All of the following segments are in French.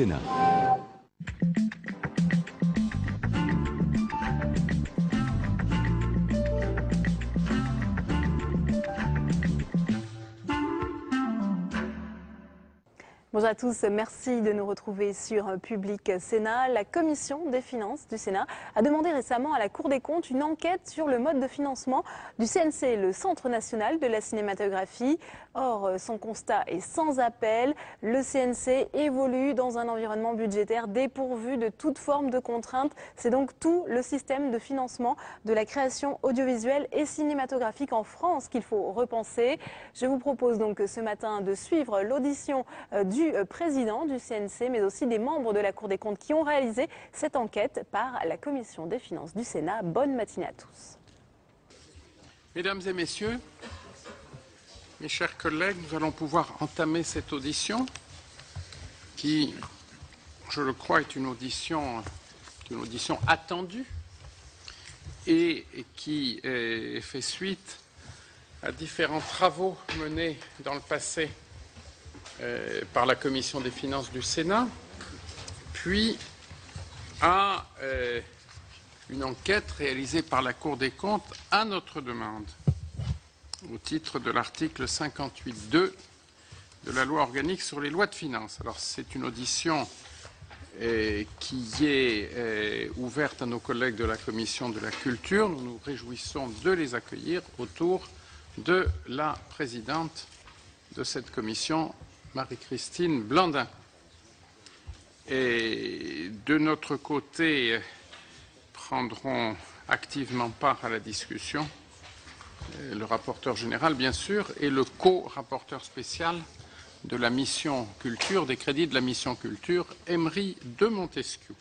Sénat. Bonjour à tous, merci de nous retrouver sur Public Sénat. La Commission des finances du Sénat a demandé récemment à la Cour des comptes une enquête sur le mode de financement du CNC, le Centre national de la cinématographie. Or, son constat est sans appel. Le CNC évolue dans un environnement budgétaire dépourvu de toute forme de contrainte. C'est donc tout le système de financement de la création audiovisuelle et cinématographique en France qu'il faut repenser. Je vous propose donc ce matin de suivre l'audition du président du CNC, mais aussi des membres de la Cour des comptes qui ont réalisé cette enquête par la Commission des finances du Sénat. Bonne matinée à tous. Mesdames et messieurs, mes chers collègues, nous allons pouvoir entamer cette audition qui, je le crois, est une audition attendue et qui fait suite à différents travaux menés dans le passé par la Commission des finances du Sénat, puis à une enquête réalisée par la Cour des comptes à notre demande, au titre de l'article 58.2 de la loi organique sur les lois de finances. Alors c'est une audition qui est ouverte à nos collègues de la Commission de la Culture. Nous nous réjouissons de les accueillir autour de la présidente de cette commission, Marie-Christine Blandin. Et de notre côté, prendront activement part à la discussion le rapporteur général, bien sûr, et le co-rapporteur spécial de la mission culture, des crédits de la mission culture, Emery de Montesquieu.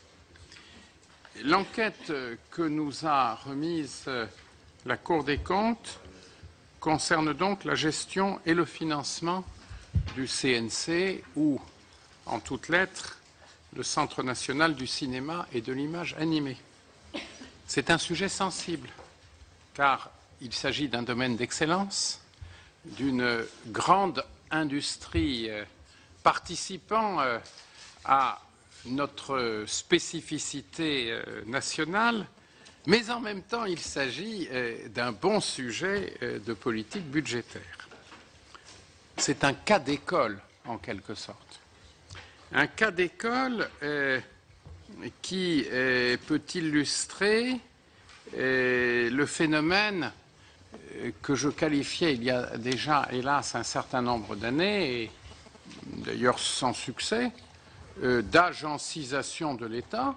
L'enquête que nous a remise la Cour des comptes concerne donc la gestion et le financement du CNC ou, en toutes lettres, le Centre national du cinéma et de l'image animée. C'est un sujet sensible, car il s'agit d'un domaine d'excellence, d'une grande industrie participant à notre spécificité nationale, mais en même temps, il s'agit d'un bon sujet de politique budgétaire. C'est un cas d'école, en quelque sorte. Un cas d'école qui peut illustrer le phénomène que je qualifiais il y a déjà, hélas, un certain nombre d'années, et d'ailleurs sans succès, d'agencisation de l'État,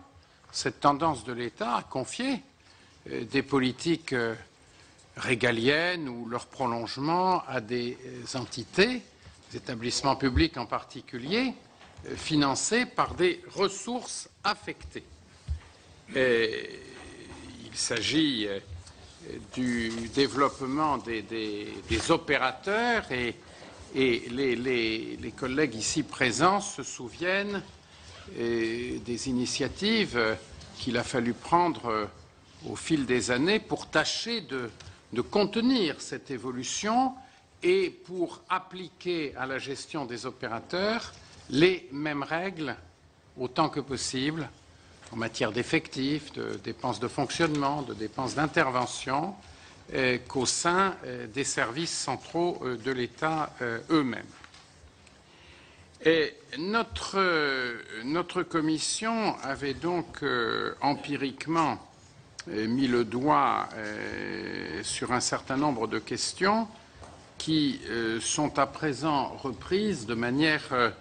cette tendance de l'État à confier des politiques régaliennes ou leur prolongement à des entités, des établissements publics en particulier, financés par des ressources affectées. Il s'agit du développement des opérateurs et les collègues ici présents se souviennent des initiatives qu'il a fallu prendre au fil des années pour tâcher de contenir cette évolution et pour appliquer à la gestion des opérateurs les mêmes règles autant que possible en matière d'effectifs, de dépenses de fonctionnement, de dépenses d'intervention, qu'au sein des services centraux de l'État eux-mêmes. Et notre commission avait donc empiriquement mis le doigt sur un certain nombre de questions qui sont à présent reprises de manière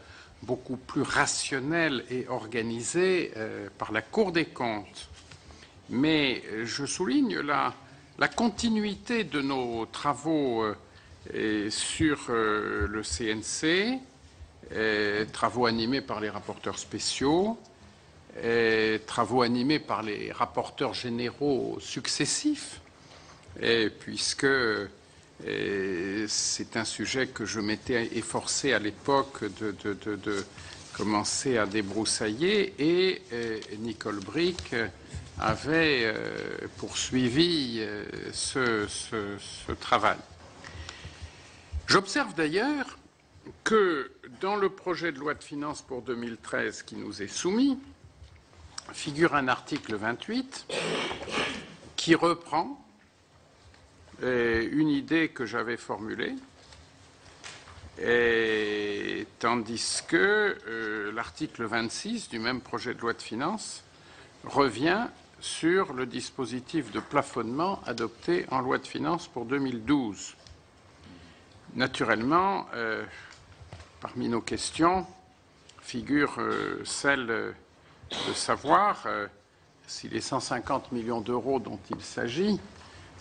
beaucoup plus rationnelle et organisée par la Cour des comptes. Mais je souligne la continuité de nos travaux sur le CNC, travaux animés par les rapporteurs spéciaux, travaux animés par les rapporteurs généraux successifs, puisque c'est un sujet que je m'étais efforcé à l'époque de commencer à débroussailler, et Nicole Bricq avait poursuivi ce travail. J'observe d'ailleurs que dans le projet de loi de finances pour 2013 qui nous est soumis, figure un article 28 qui reprend une idée que j'avais formulée, tandis que l'article 26 du même projet de loi de finances revient sur le dispositif de plafonnement adopté en loi de finances pour 2012. Naturellement, parmi nos questions figure celle de savoir si les 150 millions d'euros dont il s'agit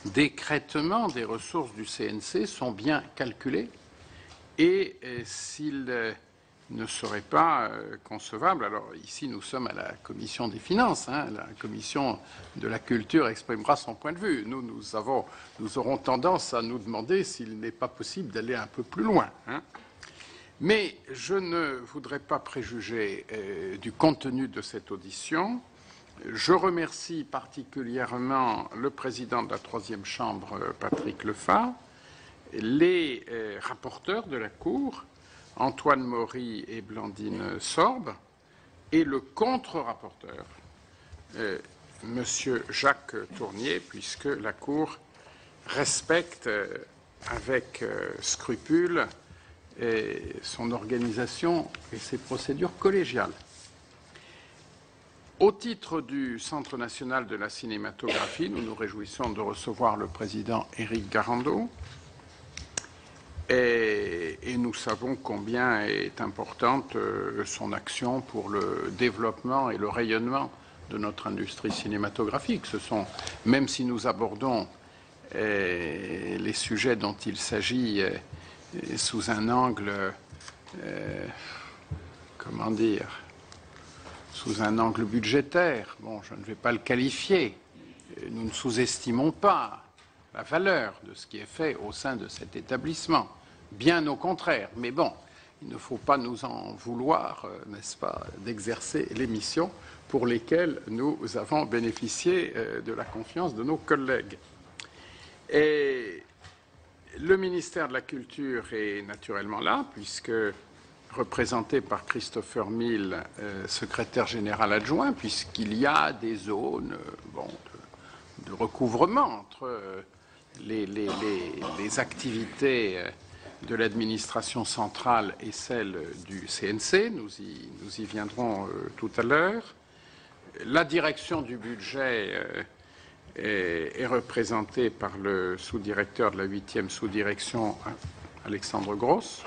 d'écrêtement des ressources du CNC sont bien calculés et s'ils ne serait pas concevable. Alors ici, nous sommes à la commission des finances. La commission de la culture exprimera son point de vue. Nous aurons tendance à nous demander s'il n'est pas possible d'aller un peu plus loin. Mais je ne voudrais pas préjuger du contenu de cette audition. Je remercie particulièrement le président de la troisième chambre, Patrick Lefat, les rapporteurs de la Cour, Antoine Maury et Blandine Sorbe, et le contre-rapporteur, Monsieur Jacques Tournier, puisque la Cour respecte avec scrupule son organisation et ses procédures collégiales. Au titre du Centre national de la cinématographie, nous nous réjouissons de recevoir le président Éric Garando. Et nous savons combien est importante son action pour le développement et le rayonnement de notre industrie cinématographique. Même si nous abordons les sujets dont il s'agit sous un angle, sous un angle budgétaire, bon, je ne vais pas le qualifier, nous ne sous-estimons pas la valeur de ce qui est fait au sein de cet établissement. Bien au contraire, mais bon, il ne faut pas nous en vouloir, n'est-ce pas, d'exercer les missions pour lesquelles nous avons bénéficié de la confiance de nos collègues. Et le ministère de la Culture est naturellement là, puisque représenté par Christopher Mill, secrétaire général adjoint, puisqu'il y a des zones de recouvrement entre les activités de l'administration centrale et celle du CNC. Nous y viendrons tout à l'heure. La direction du budget est représentée par le sous-directeur de la 8e sous-direction, Alexandre Gross,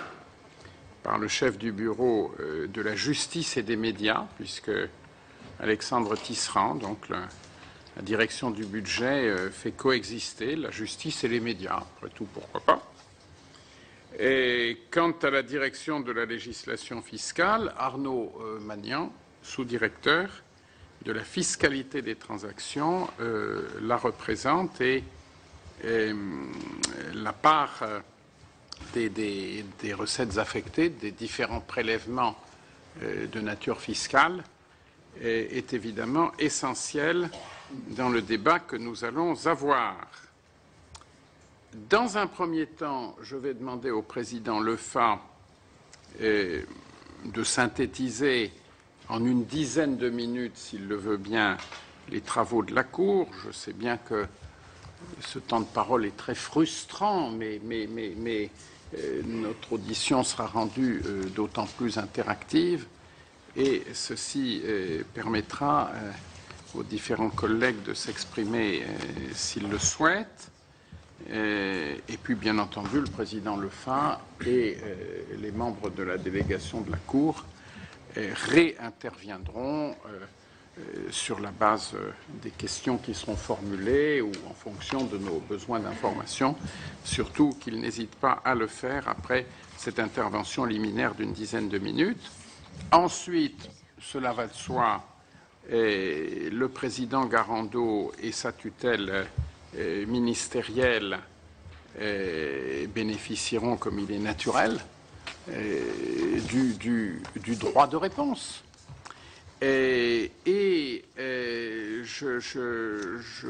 par le chef du bureau de la justice et des médias, puisque Alexandre Tisserand, donc la direction du budget, fait coexister la justice et les médias. Après tout, pourquoi pas. Et quant à la direction de la législation fiscale, Arnaud Magnan, sous-directeur de la fiscalité des transactions, la représente et la part des recettes affectées, des différents prélèvements de nature fiscale est évidemment essentielle dans le débat que nous allons avoir. Dans un premier temps, je vais demander au président Lefat de synthétiser en une dizaine de minutes, s'il le veut bien, les travaux de la Cour. Je sais bien que ce temps de parole est très frustrant, mais notre audition sera rendue d'autant plus interactive et ceci permettra aux différents collègues de s'exprimer s'ils le souhaitent. Et puis, bien entendu, le président Lefat et les membres de la délégation de la Cour réinterviendront sur la base des questions qui seront formulées ou en fonction de nos besoins d'information, surtout qu'ils n'hésitent pas à le faire après cette intervention liminaire d'une dizaine de minutes. Ensuite, cela va de soi, le président Garando et sa tutelle ministériels bénéficieront, comme il est naturel, du droit de réponse. Je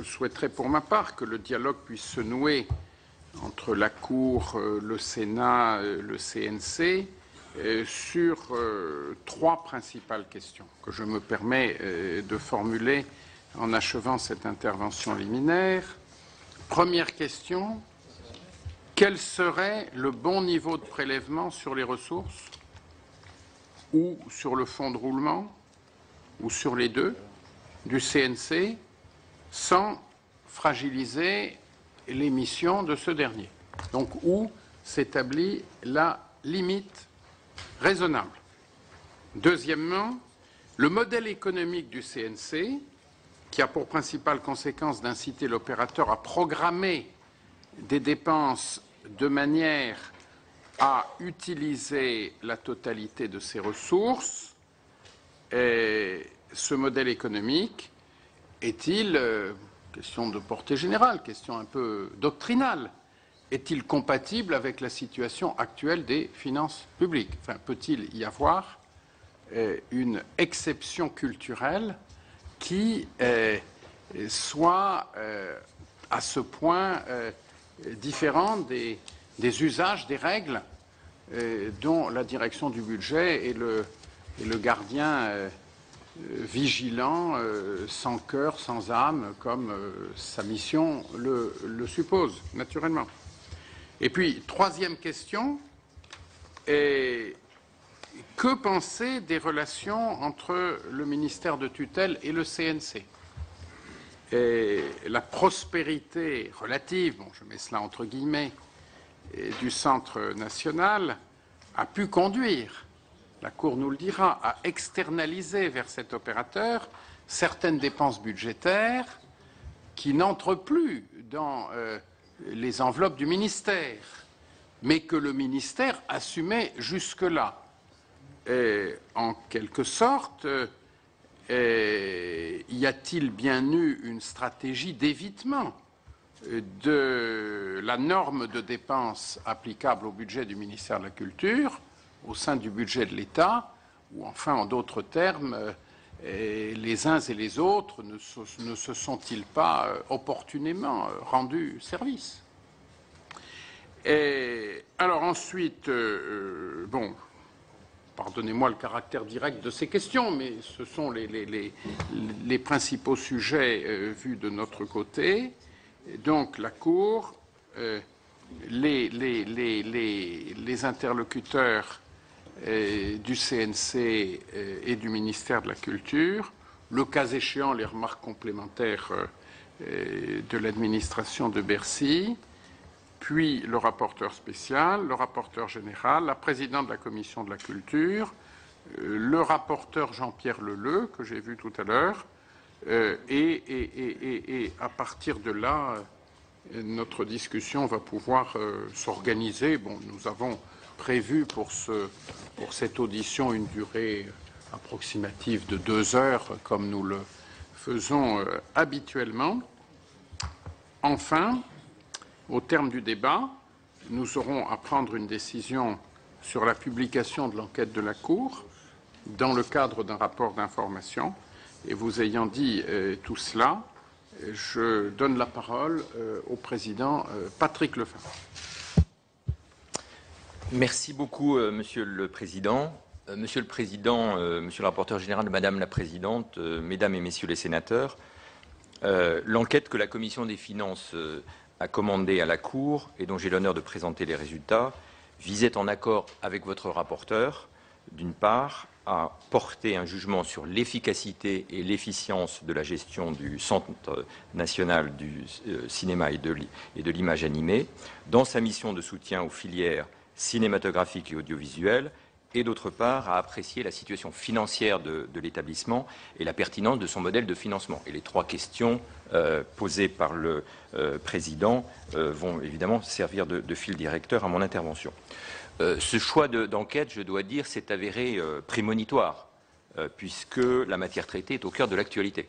souhaiterais pour ma part que le dialogue puisse se nouer entre la Cour, le Sénat, le CNC, sur 3 principales questions que je me permets de formuler en achevant cette intervention liminaire. Première question, quel serait le bon niveau de prélèvement sur les ressources ou sur le fonds de roulement ou sur les deux du CNC sans fragiliser les missions de ce dernier. Donc, où s'établit la limite raisonnable. Deuxièmement, le modèle économique du CNC, qui a pour principale conséquence d'inciter l'opérateur à programmer des dépenses de manière à utiliser la totalité de ses ressources, et ce modèle économique est-il, question de portée générale, question un peu doctrinale, est-il compatible avec la situation actuelle des finances publiques? Enfin, peut-il y avoir une exception culturelle qui soit à ce point différente des usages, des règles dont la direction du budget est le gardien vigilant, sans cœur, sans âme, comme sa mission le suppose, naturellement. Et puis, troisième question, que penser des relations entre le ministère de tutelle et le CNC? Et la prospérité relative, bon, je mets cela entre guillemets, du Centre national a pu conduire, la Cour nous le dira, à externaliser vers cet opérateur certaines dépenses budgétaires qui n'entrent plus dans les enveloppes du ministère, mais que le ministère assumait jusque-là. En quelque sorte, y a-t-il bien eu une stratégie d'évitement de la norme de dépenses applicable au budget du ministère de la Culture au sein du budget de l'État, ou enfin, en d'autres termes, les uns et les autres ne se sont-ils pas opportunément rendus service? Alors ensuite, bon, pardonnez-moi le caractère direct de ces questions, mais ce sont les principaux sujets vus de notre côté. Donc la Cour, les interlocuteurs du CNC et du ministère de la Culture, le cas échéant les remarques complémentaires de l'administration de Bercy, puis le rapporteur spécial, le rapporteur général, la présidente de la commission de la culture, le rapporteur Jean-Pierre Leleu, que j'ai vu tout à l'heure, et à partir de là, notre discussion va pouvoir s'organiser. Bon, nous avons prévu pour cette audition une durée approximative de 2 heures, comme nous le faisons habituellement. Enfin, au terme du débat, nous aurons à prendre une décision sur la publication de l'enquête de la Cour dans le cadre d'un rapport d'information. Et vous ayant dit tout cela, je donne la parole au président Patrick Lefèvre. Merci beaucoup, Monsieur le Président. Monsieur le Président, Monsieur le rapporteur général, Madame la Présidente, Mesdames et Messieurs les sénateurs, l'enquête que la Commission des finances a commandée à la Cour et dont j'ai l'honneur de présenter les résultats visait, en accord avec votre rapporteur, d'une part, à porter un jugement sur l'efficacité et l'efficience de la gestion du Centre national du cinéma et de l'image animée dans sa mission de soutien aux filières cinématographiques et audiovisuelles, et d'autre part à apprécier la situation financière de l'établissement et la pertinence de son modèle de financement. Et les 3 questions posées par le Président vont évidemment servir de fil directeur à mon intervention. Ce choix d'enquête, je dois dire, s'est avéré prémonitoire, puisque la matière traitée est au cœur de l'actualité.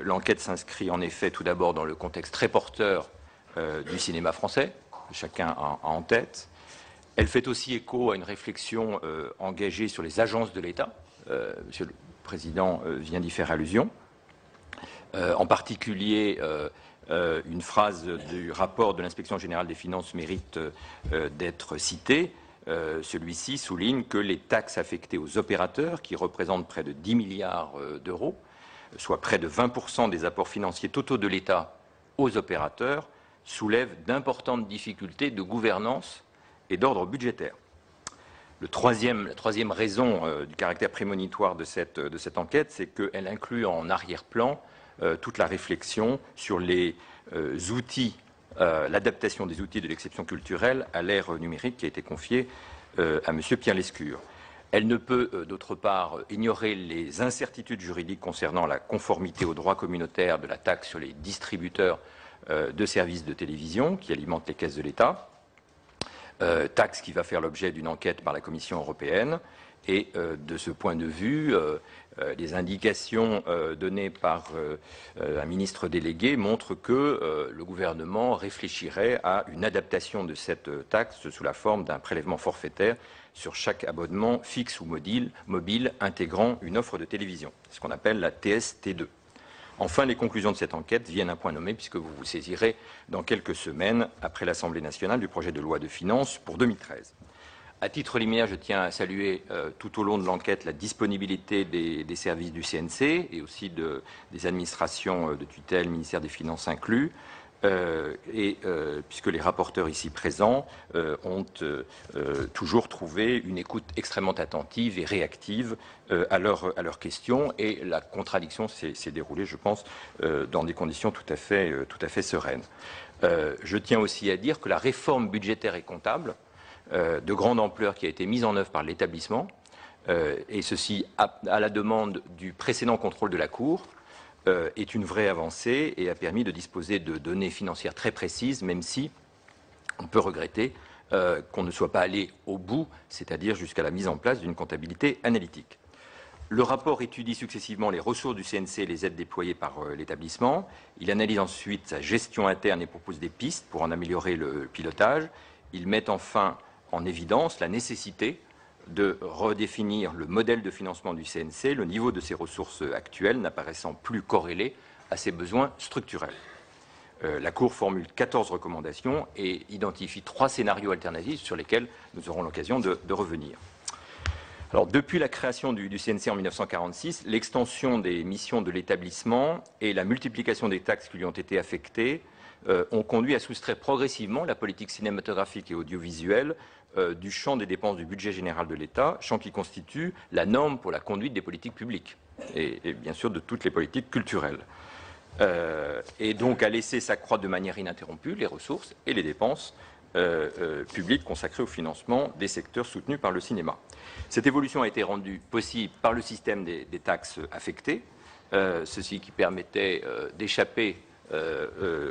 L'enquête s'inscrit en effet tout d'abord dans le contexte très porteur du cinéma français, que chacun a en tête. Elle fait aussi écho à une réflexion engagée sur les agences de l'État. Monsieur le Président vient d'y faire allusion. En particulier, une phrase du rapport de l'Inspection générale des finances mérite d'être citée. Celui-ci souligne que les taxes affectées aux opérateurs, qui représentent près de 10 milliards d'euros, soit près de 20% des apports financiers totaux de l'État aux opérateurs, soulèvent d'importantes difficultés de gouvernance et d'ordre budgétaire. La troisième raison du caractère prémonitoire de cette enquête, c'est qu'elle inclut en arrière-plan toute la réflexion sur les outils, l'adaptation des outils de l'exception culturelle à l'ère numérique qui a été confiée à M. Pierre Lescure. Elle ne peut, d'autre part, ignorer les incertitudes juridiques concernant la conformité au droit communautaire de la taxe sur les distributeurs de services de télévision qui alimentent les caisses de l'État, taxe qui va faire l'objet d'une enquête par la Commission européenne. Et de ce point de vue, les indications données par un ministre délégué montrent que le gouvernement réfléchirait à une adaptation de cette taxe sous la forme d'un prélèvement forfaitaire sur chaque abonnement fixe ou mobile intégrant une offre de télévision, ce qu'on appelle la TST2. Enfin, les conclusions de cette enquête viennent à point nommé puisque vous vous saisirez dans quelques semaines après l'Assemblée nationale du projet de loi de finances pour 2013. À titre liminaire, je tiens à saluer tout au long de l'enquête la disponibilité des services du CNC et aussi des administrations de tutelle, ministère des Finances inclus, puisque les rapporteurs ici présents ont toujours trouvé une écoute extrêmement attentive et réactive à leurs questions, et la contradiction s'est déroulée, je pense, dans des conditions tout à fait sereines. Je tiens aussi à dire que la réforme budgétaire et comptable de grande ampleur qui a été mise en œuvre par l'établissement, et ceci à la demande du précédent contrôle de la Cour, est une vraie avancée et a permis de disposer de données financières très précises, même si on peut regretter qu'on ne soit pas allé au bout, c'est-à-dire jusqu'à la mise en place d'une comptabilité analytique. Le rapport étudie successivement les ressources du CNC et les aides déployées par l'établissement. Il analyse ensuite sa gestion interne et propose des pistes pour en améliorer le pilotage. Il met enfin en évidence la nécessité de redéfinir le modèle de financement du CNC, le niveau de ses ressources actuelles n'apparaissant plus corrélé à ses besoins structurels. La Cour formule 14 recommandations et identifie 3 scénarios alternatifs sur lesquels nous aurons l'occasion de revenir. Alors, depuis la création du CNC en 1946, l'extension des missions de l'établissement et la multiplication des taxes qui lui ont été affectées ont conduit à soustraire progressivement la politique cinématographique et audiovisuelle du champ des dépenses du budget général de l'État, champ qui constitue la norme pour la conduite des politiques publiques et bien sûr de toutes les politiques culturelles. Et donc à laisser s'accroître de manière ininterrompue les ressources et les dépenses publiques consacrées au financement des secteurs soutenus par le cinéma. Cette évolution a été rendue possible par le système des taxes affectées, ceci qui permettait d'échapper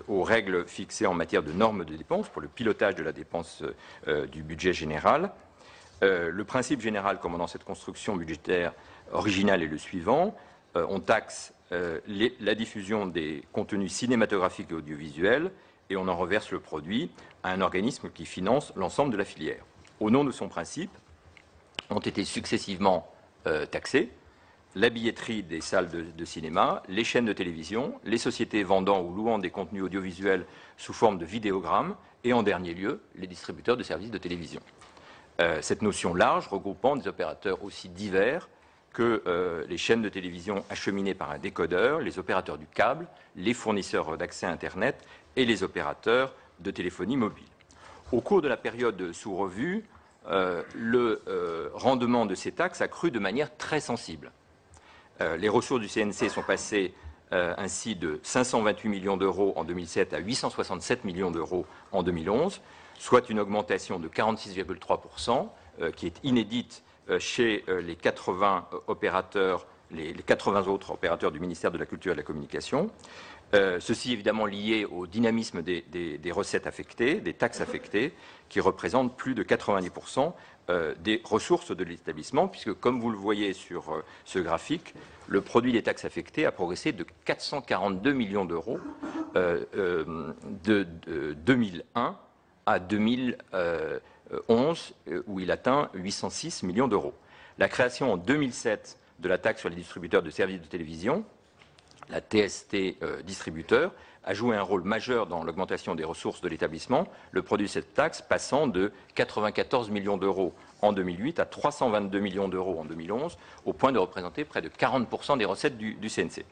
aux règles fixées en matière de normes de dépenses pour le pilotage de la dépense du budget général. Le principe général commandant cette construction budgétaire originale est le suivant. On taxe la diffusion des contenus cinématographiques et audiovisuels et on en reverse le produit à un organisme qui finance l'ensemble de la filière. Au nom de son principe, ont été successivement taxés la billetterie des salles de cinéma, les chaînes de télévision, les sociétés vendant ou louant des contenus audiovisuels sous forme de vidéogrammes et, en dernier lieu, les distributeurs de services de télévision. Cette notion large regroupant des opérateurs aussi divers que les chaînes de télévision acheminées par un décodeur, les opérateurs du câble, les fournisseurs d'accès à Internet et les opérateurs de téléphonie mobile. Au cours de la période sous revue, le rendement de ces taxes a cru de manière très sensible. Les ressources du CNC sont passées ainsi de 528 millions d'euros en 2007 à 867 millions d'euros en 2011, soit une augmentation de 46,3%, qui est inédite chez les 80 opérateurs, les 80 autres opérateurs du ministère de la Culture et de la Communication. Ceci évidemment lié au dynamisme des recettes affectées, des taxes affectées, qui représentent plus de 90% des ressources de l'établissement, puisque, comme vous le voyez sur ce graphique, le produit des taxes affectées a progressé de 442 millions d'euros de 2001 à 2011, où il atteint 806 millions d'euros. La création en 2007 de la taxe sur les distributeurs de services de télévision la TST distributeur, a joué un rôle majeur dans l'augmentation des ressources de l'établissement, le produit de cette taxe passant de 94 millions d'euros en 2008 à 322 millions d'euros en 2011, au point de représenter près de 40% des recettes du CNC.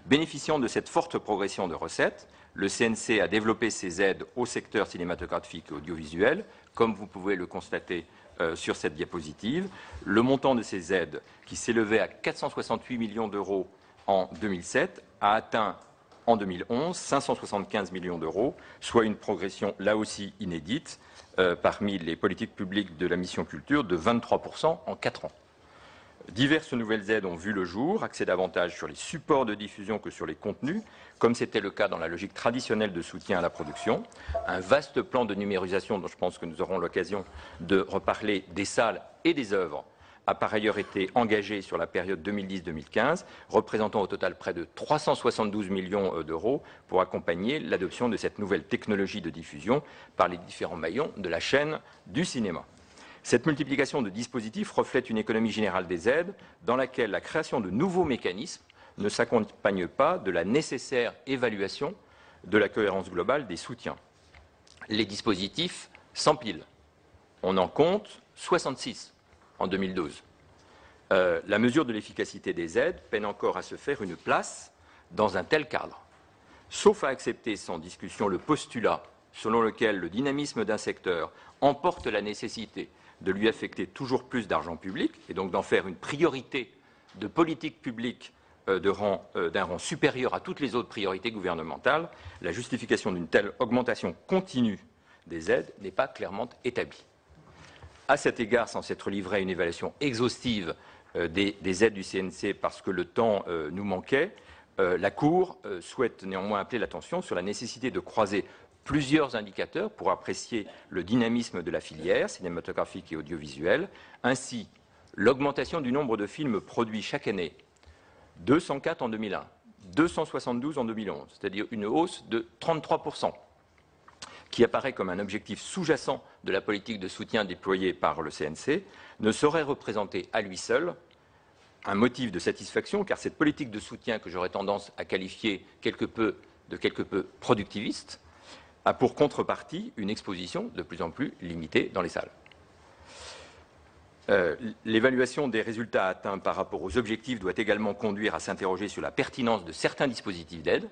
Bénéficiant de cette forte progression de recettes, le CNC a développé ses aides au secteur cinématographique et audiovisuel, comme vous pouvez le constater sur cette diapositive. Le montant de ces aides, qui s'élevait à 468 millions d'euros en 2007, a atteint en 2011 575 millions d'euros, soit une progression là aussi inédite parmi les politiques publiques de la mission culture de 23% en 4 ans. Diverses nouvelles aides ont vu le jour, axées davantage sur les supports de diffusion que sur les contenus, comme c'était le cas dans la logique traditionnelle de soutien à la production. Un vaste plan de numérisation, dont je pense que nous aurons l'occasion de reparler, des salles et des œuvres, a par ailleurs été engagé sur la période 2010-2015, représentant au total près de 372 millions d'euros pour accompagner l'adoption de cette nouvelle technologie de diffusion par les différents maillons de la chaîne du cinéma. Cette multiplication de dispositifs reflète une économie générale des aides dans laquelle la création de nouveaux mécanismes ne s'accompagne pas de la nécessaire évaluation de la cohérence globale des soutiens. Les dispositifs s'empilent. On en compte 66 en 2012. La mesure de l'efficacité des aides peine encore à se faire une place dans un tel cadre. Sauf à accepter sans discussion le postulat selon lequel le dynamisme d'un secteur emporte la nécessité de lui affecter toujours plus d'argent public et donc d'en faire une priorité de politique publique d'un rang supérieur à toutes les autres priorités gouvernementales, la justification d'une telle augmentation continue des aides n'est pas clairement établie. À cet égard, sans s'être livré à une évaluation exhaustive des aides du CNC parce que le temps nous manquait, la Cour souhaite néanmoins appeler l'attention sur la nécessité de croiser plusieurs indicateurs pour apprécier le dynamisme de la filière cinématographique et audiovisuelle. Ainsi, l'augmentation du nombre de films produits chaque année, 204 en 2001, 272 en 2011, c'est-à-dire une hausse de 33%, qui apparaît comme un objectif sous-jacent de la politique de soutien déployée par le CNC, ne saurait représenter à lui seul un motif de satisfaction, car cette politique de soutien que j'aurais tendance à qualifier quelque peu productiviste, a pour contrepartie une exposition de plus en plus limitée dans les salles. L'évaluation des résultats atteints par rapport aux objectifs doit également conduire à s'interroger sur la pertinence de certains dispositifs d'aide,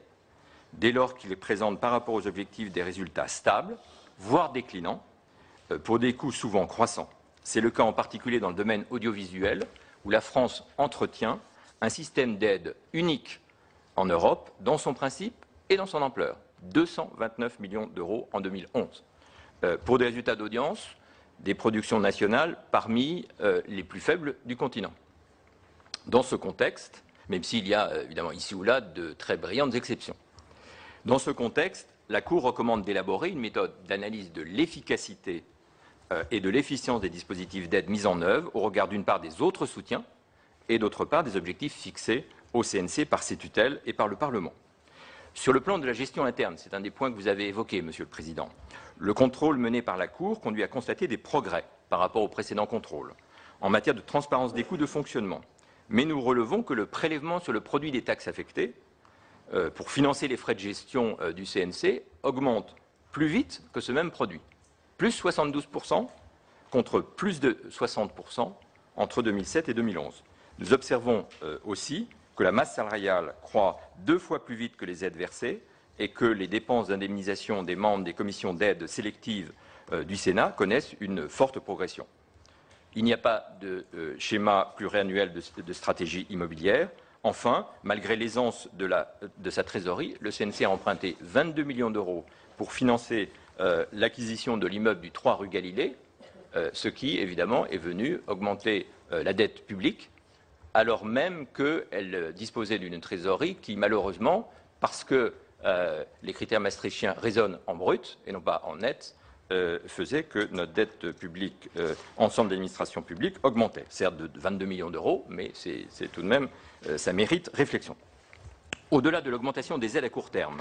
dès lors qu'ils présentent par rapport aux objectifs des résultats stables, voire déclinants, pour des coûts souvent croissants. C'est le cas en particulier dans le domaine audiovisuel, où la France entretient un système d'aide unique en Europe dans son principe et dans son ampleur. 229 millions d'euros en 2011. Pour des résultats d'audience, des productions nationales parmi les plus faibles du continent. Dans ce contexte, même s'il y a évidemment ici ou là de très brillantes exceptions, dans ce contexte, la Cour recommande d'élaborer une méthode d'analyse de l'efficacité et de l'efficience des dispositifs d'aide mis en œuvre au regard d'une part des autres soutiens et d'autre part des objectifs fixés au CNC par ses tutelles et par le Parlement. Sur le plan de la gestion interne, c'est un des points que vous avez évoqué, Monsieur le Président, le contrôle mené par la Cour conduit à constater des progrès par rapport au précédent contrôle en matière de transparence des coûts de fonctionnement. Mais nous relevons que le prélèvement sur le produit des taxes affectées pour financer les frais de gestion du CNC augmente plus vite que ce même produit, plus 72% contre plus de 60% entre 2007 et 2011. Nous observons aussi que la masse salariale croît 2 fois plus vite que les aides versées et que les dépenses d'indemnisation des membres des commissions d'aide sélectives du Sénat connaissent une forte progression. Il n'y a pas de schéma pluriannuel de stratégie immobilière. Enfin, malgré l'aisance de sa trésorerie, le CNC a emprunté 22 millions d'euros pour financer l'acquisition de l'immeuble du 3 rue Galilée, ce qui, évidemment, est venu augmenter la dette publique, alors même qu'elle disposait d'une trésorerie qui, malheureusement, parce que les critères maastrichtiens résonnent en brut et non pas en net, faisait que notre dette publique, ensemble d'administrations publiques, augmentait. Certes de 22 millions d'euros, mais c'est tout de même, ça mérite réflexion. Au-delà de l'augmentation des aides à court terme,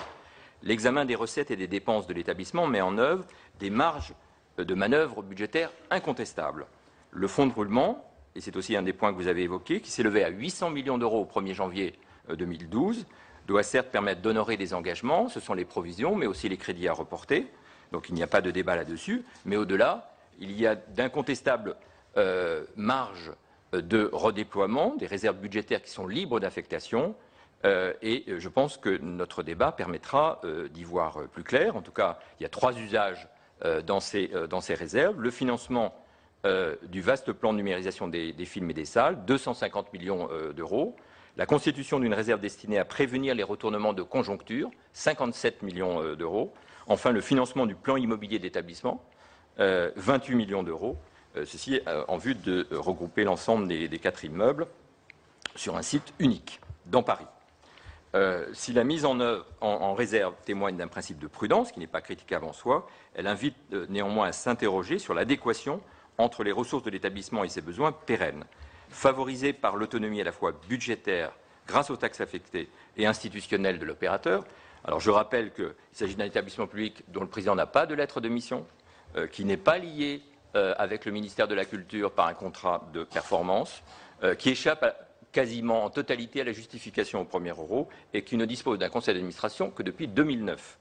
l'examen des recettes et des dépenses de l'établissement met en œuvre des marges de manœuvre budgétaires incontestables. Le fonds de roulement, et c'est aussi un des points que vous avez évoqués, qui s'élevait à 800 millions d'euros au 1er janvier 2012, doit certes permettre d'honorer des engagements, ce sont les provisions, mais aussi les crédits à reporter. Donc il n'y a pas de débat là-dessus. Mais au-delà, il y a d'incontestables marges de redéploiement, des réserves budgétaires qui sont libres d'affectation. Et je pense que notre débat permettra d'y voir plus clair. En tout cas, il y a 3 usages dans ces réserves. Le financement du vaste plan de numérisation des films et des salles, 250 millions d'euros. La constitution d'une réserve destinée à prévenir les retournements de conjoncture, 57 millions d'euros. Enfin, le financement du plan immobilier d'établissement, 28 millions d'euros. Ceci en vue de regrouper l'ensemble des 4 immeubles sur un site unique dans Paris. Si la mise en œuvre en réserve témoigne d'un principe de prudence, qui n'est pas critiquable en soi, elle invite néanmoins à s'interroger sur l'adéquation entre les ressources de l'établissement et ses besoins pérennes. Favorisée par l'autonomie à la fois budgétaire, grâce aux taxes affectées, et institutionnelle de l'opérateur. Alors je rappelle qu'il s'agit d'un établissement public dont le président n'a pas de lettre de mission, qui n'est pas lié avec le ministère de la Culture par un contrat de performance, qui échappe quasiment en totalité à la justification au premier euro et qui ne dispose d'un conseil d'administration que depuis 2009.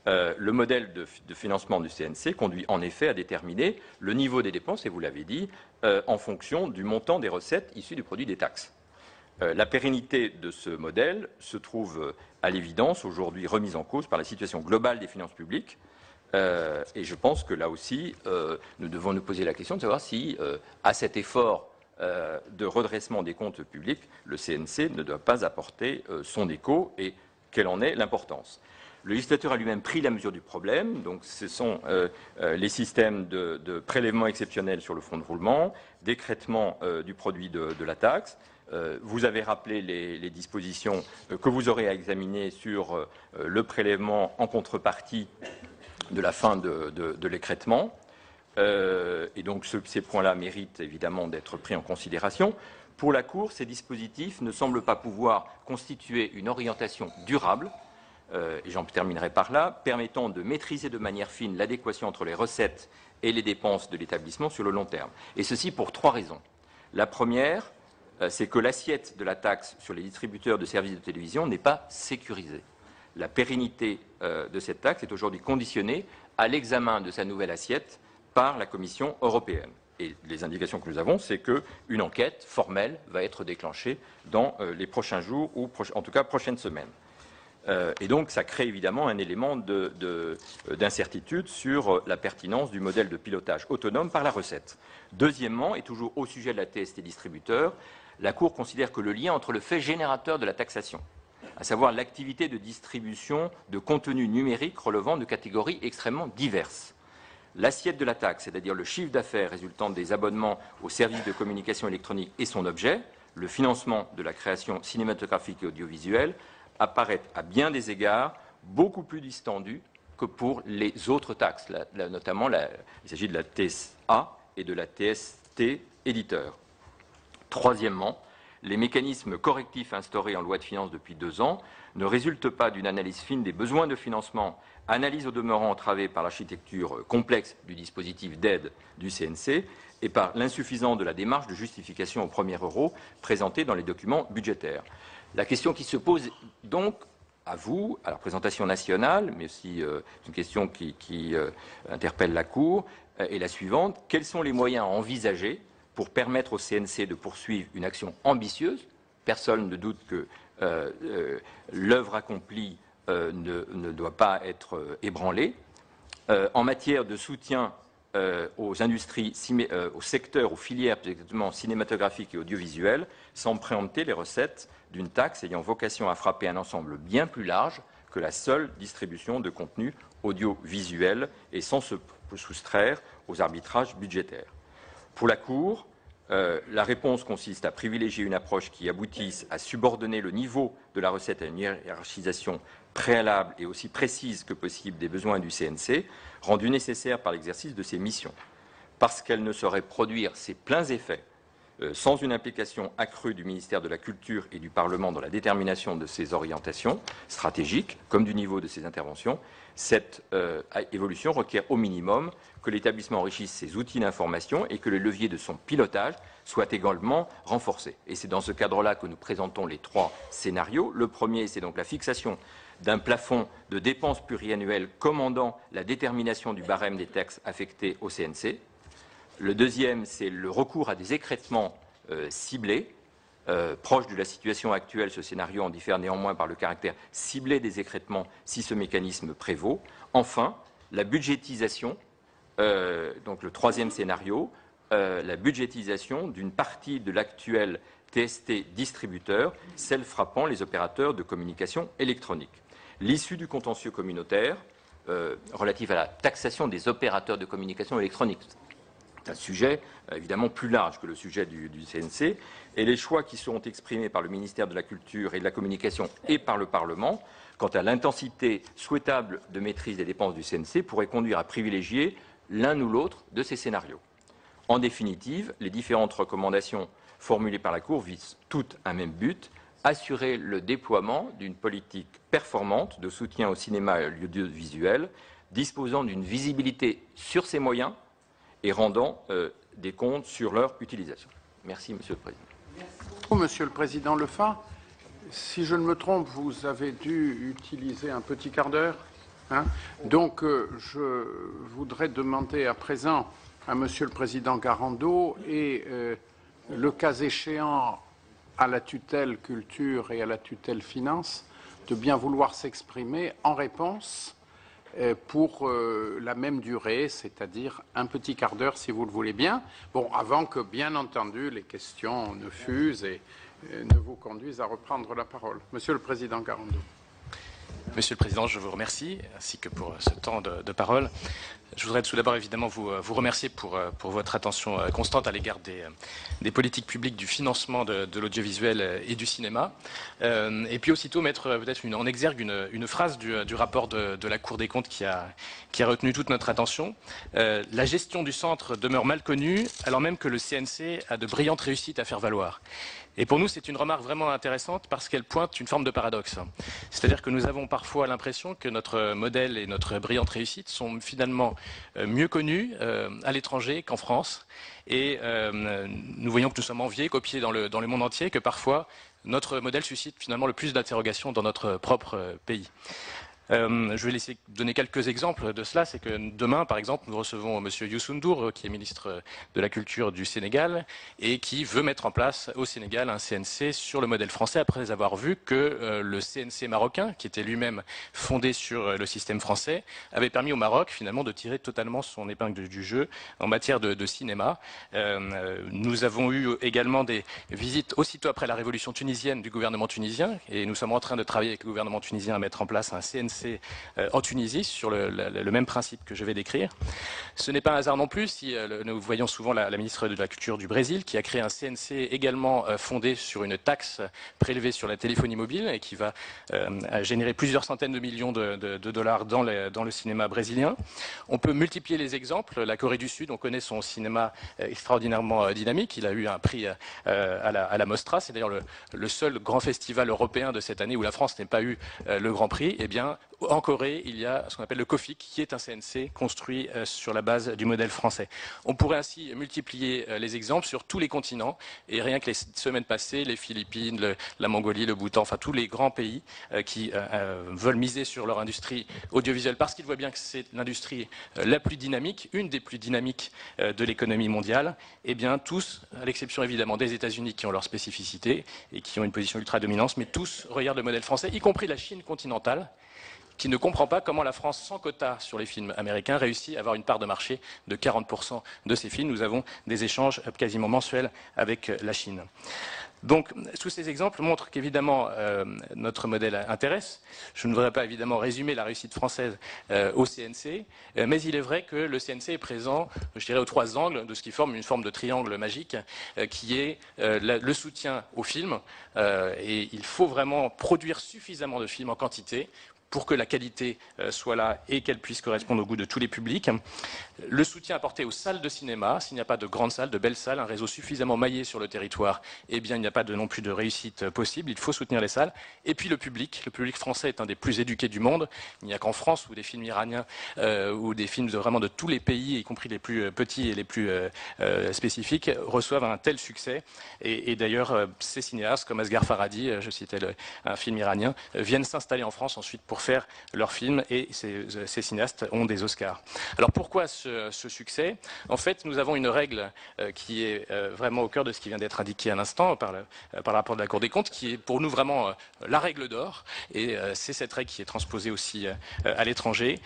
Le modèle de financement du CNC conduit en effet à déterminer le niveau des dépenses, et vous l'avez dit, en fonction du montant des recettes issues du produit des taxes. La pérennité de ce modèle se trouve à l'évidence aujourd'hui remise en cause par la situation globale des finances publiques. Et je pense que là aussi, nous devons nous poser la question de savoir si, à cet effort de redressement des comptes publics, le CNC ne doit pas apporter son écho et quelle en est l'importance. Le législateur a lui-même pris la mesure du problème, donc ce sont les systèmes de prélèvement exceptionnel sur le fonds de roulement, d'écrêtement du produit de la taxe. Vous avez rappelé les dispositions que vous aurez à examiner sur le prélèvement en contrepartie de la fin de l'écrêtement. Et donc ces points-là méritent évidemment d'être pris en considération. Pour la Cour, ces dispositifs ne semblent pas pouvoir constituer une orientation durable, et j'en terminerai par là, permettant de maîtriser de manière fine l'adéquation entre les recettes et les dépenses de l'établissement sur le long terme. Et ceci pour 3 raisons. La première, c'est que l'assiette de la taxe sur les distributeurs de services de télévision n'est pas sécurisée. La pérennité de cette taxe est aujourd'hui conditionnée à l'examen de sa nouvelle assiette par la Commission européenne. Et les indications que nous avons, c'est qu'une enquête formelle va être déclenchée dans les prochains jours ou en tout cas prochaines semaines. Et donc ça crée évidemment un élément d'incertitude sur la pertinence du modèle de pilotage autonome par la recette. Deuxièmement, et toujours au sujet de la TST distributeur, la Cour considère que le lien entre le fait générateur de la taxation, à savoir l'activité de distribution de contenu numérique relevant de catégories extrêmement diverses, l'assiette de la taxe, c'est-à-dire le chiffre d'affaires résultant des abonnements aux services de communication électronique et son objet, le financement de la création cinématographique et audiovisuelle, apparaît à bien des égards beaucoup plus distendu que pour les autres taxes, notamment il s'agit de la TSA et de la TST éditeur. Troisièmement, les mécanismes correctifs instaurés en loi de finances depuis 2 ans ne résultent pas d'une analyse fine des besoins de financement, analyse au demeurant entravée par l'architecture complexe du dispositif d'aide du CNC et par l'insuffisance de la démarche de justification au premier euro présentée dans les documents budgétaires. La question qui se pose donc à vous, à la représentation nationale, mais aussi une question qui interpelle la Cour, est la suivante. Quels sont les moyens à envisager pour permettre au CNC de poursuivre une action ambitieuse? Personne ne doute que l'œuvre accomplie ne doit pas être ébranlée. En matière de soutien aux industries, aux secteurs, aux filières, plus exactement cinématographiques et audiovisuelles, sans préempter les recettes d'une taxe ayant vocation à frapper un ensemble bien plus large que la seule distribution de contenu audiovisuel et sans se soustraire aux arbitrages budgétaires. Pour la Cour, la réponse consiste à privilégier une approche qui aboutisse à subordonner le niveau de la recette à une hiérarchisation préalable et aussi précise que possible des besoins du CNC, rendue nécessaire par l'exercice de ses missions. Parce qu'elle ne saurait produire ses pleins effets sans une implication accrue du ministère de la Culture et du Parlement dans la détermination de ces orientations stratégiques, comme du niveau de ces interventions, cette évolution requiert au minimum que l'établissement enrichisse ses outils d'information et que le levier de son pilotage soit également renforcé. Et c'est dans ce cadre-là que nous présentons les 3 scénarios. Le premier, c'est donc la fixation d'un plafond de dépenses pluriannuelles commandant la détermination du barème des taxes affectées au CNC. Le deuxième, c'est le recours à des écrêtements ciblés. Proche de la situation actuelle, ce scénario en diffère néanmoins par le caractère ciblé des écrêtements si ce mécanisme prévaut. Enfin, la budgétisation, donc le troisième scénario, la budgétisation d'une partie de l'actuel TST distributeur, celle frappant les opérateurs de communication électronique. L'issue du contentieux communautaire relatif à la taxation des opérateurs de communication électronique. C'est un sujet évidemment plus large que le sujet du CNC, et les choix qui seront exprimés par le ministère de la Culture et de la Communication et par le Parlement quant à l'intensité souhaitable de maîtrise des dépenses du CNC pourraient conduire à privilégier l'un ou l'autre de ces scénarios. En définitive, les différentes recommandations formulées par la Cour visent toutes un même but, assurer le déploiement d'une politique performante de soutien au cinéma et à l'audiovisuel, disposant d'une visibilité sur ses moyens et rendant des comptes sur leur utilisation. Merci, Monsieur le Président. Merci, Monsieur le Président Lefin. Si je ne me trompe, vous avez dû utiliser un petit quart d'heure. Donc, je voudrais demander à présent à Monsieur le Président Garando et, le cas échéant, à la tutelle culture et à la tutelle finance, de bien vouloir s'exprimer en réponse pour la même durée, c'est-à-dire un petit quart d'heure, si vous le voulez bien. Bon, avant que, bien entendu, les questions ne fusent et ne vous conduisent à reprendre la parole. Monsieur le Président Garando. Monsieur le Président, je vous remercie, ainsi que pour ce temps de parole. Je voudrais tout d'abord évidemment vous remercier pour votre attention constante à l'égard des politiques publiques du financement de l'audiovisuel et du cinéma. Et puis aussitôt mettre peut-être en exergue une phrase du rapport de la Cour des comptes qui a retenu toute notre attention. La gestion du centre demeure mal connue, alors même que le CNC a de brillantes réussites à faire valoir. Et pour nous, c'est une remarque vraiment intéressante parce qu'elle pointe une forme de paradoxe. C'est-à-dire que nous avons parfois l'impression que notre modèle et notre brillante réussite sont finalement mieux connus à l'étranger qu'en France. Et nous voyons que nous sommes enviés, copiés dans le monde entier, que parfois notre modèle suscite finalement le plus d'interrogations dans notre propre pays. Je vais laisser donner quelques exemples de cela. C'est que demain, par exemple, nous recevons M. Youssou N'Dour, qui est ministre de la Culture du Sénégal, et qui veut mettre en place au Sénégal un CNC sur le modèle français, après avoir vu que le CNC marocain, qui était lui-même fondé sur le système français, avait permis au Maroc, finalement, de tirer totalement son épingle du jeu en matière de cinéma. Nous avons eu également des visites aussitôt après la révolution tunisienne du gouvernement tunisien, et nous sommes en train de travailler avec le gouvernement tunisien à mettre en place un CNC en Tunisie sur le même principe que je vais décrire. Ce n'est pas un hasard non plus si nous voyons souvent la ministre de la Culture du Brésil qui a créé un CNC également fondé sur une taxe prélevée sur la téléphonie mobile et qui va générer plusieurs centaines de millions de dollars dans le cinéma brésilien. On peut multiplier les exemples. La Corée du Sud, on connaît son cinéma extraordinairement dynamique. Il a eu un prix à la Mostra. C'est d'ailleurs le seul grand festival européen de cette année où la France n'ait pas eu le Grand Prix. Eh bien, en Corée, il y a ce qu'on appelle le COFIC, qui est un CNC construit sur la base du modèle français. On pourrait ainsi multiplier les exemples sur tous les continents, et rien que les semaines passées, les Philippines, la Mongolie, le Bhoutan, enfin tous les grands pays qui veulent miser sur leur industrie audiovisuelle parce qu'ils voient bien que c'est l'industrie la plus dynamique, une des plus dynamiques de l'économie mondiale, et bien tous, à l'exception évidemment des États-Unis qui ont leurs spécificités et qui ont une position ultra-dominante, mais tous regardent le modèle français, y compris la Chine continentale, qui ne comprend pas comment la France, sans quota sur les films américains, réussit à avoir une part de marché de 40% de ces films. Nous avons des échanges quasiment mensuels avec la Chine. Donc, tous ces exemples montrent qu'évidemment, notre modèle intéresse. Je ne voudrais pas évidemment résumer la réussite française au CNC, mais il est vrai que le CNC est présent, je dirais, aux 3 angles de ce qui forme une forme de triangle magique, qui est le soutien aux films. Et il faut vraiment produire suffisamment de films en quantité pour que la qualité soit là et qu'elle puisse correspondre au goût de tous les publics. Le soutien apporté aux salles de cinéma. S'il n'y a pas de grandes salles, de belles salles, un réseau suffisamment maillé sur le territoire, eh bien il n'y a pas non plus de réussite possible. Il faut soutenir les salles. Et puis le public français est un des plus éduqués du monde. Il n'y a qu'en France où des films iraniens ou des films vraiment de tous les pays, y compris les plus petits et les plus spécifiques, reçoivent un tel succès. Et d'ailleurs, ces cinéastes comme Asghar Farhadi, je citais un film iranien, viennent s'installer en France ensuite pour faire leurs films, et ces cinéastes ont des Oscars. Alors pourquoi ce succès? En fait, nous avons une règle qui est vraiment au cœur de ce qui vient d'être indiqué à l'instant par le rapport de la Cour des comptes, qui est pour nous vraiment la règle d'or, et c'est cette règle qui est transposée aussi à l'étranger,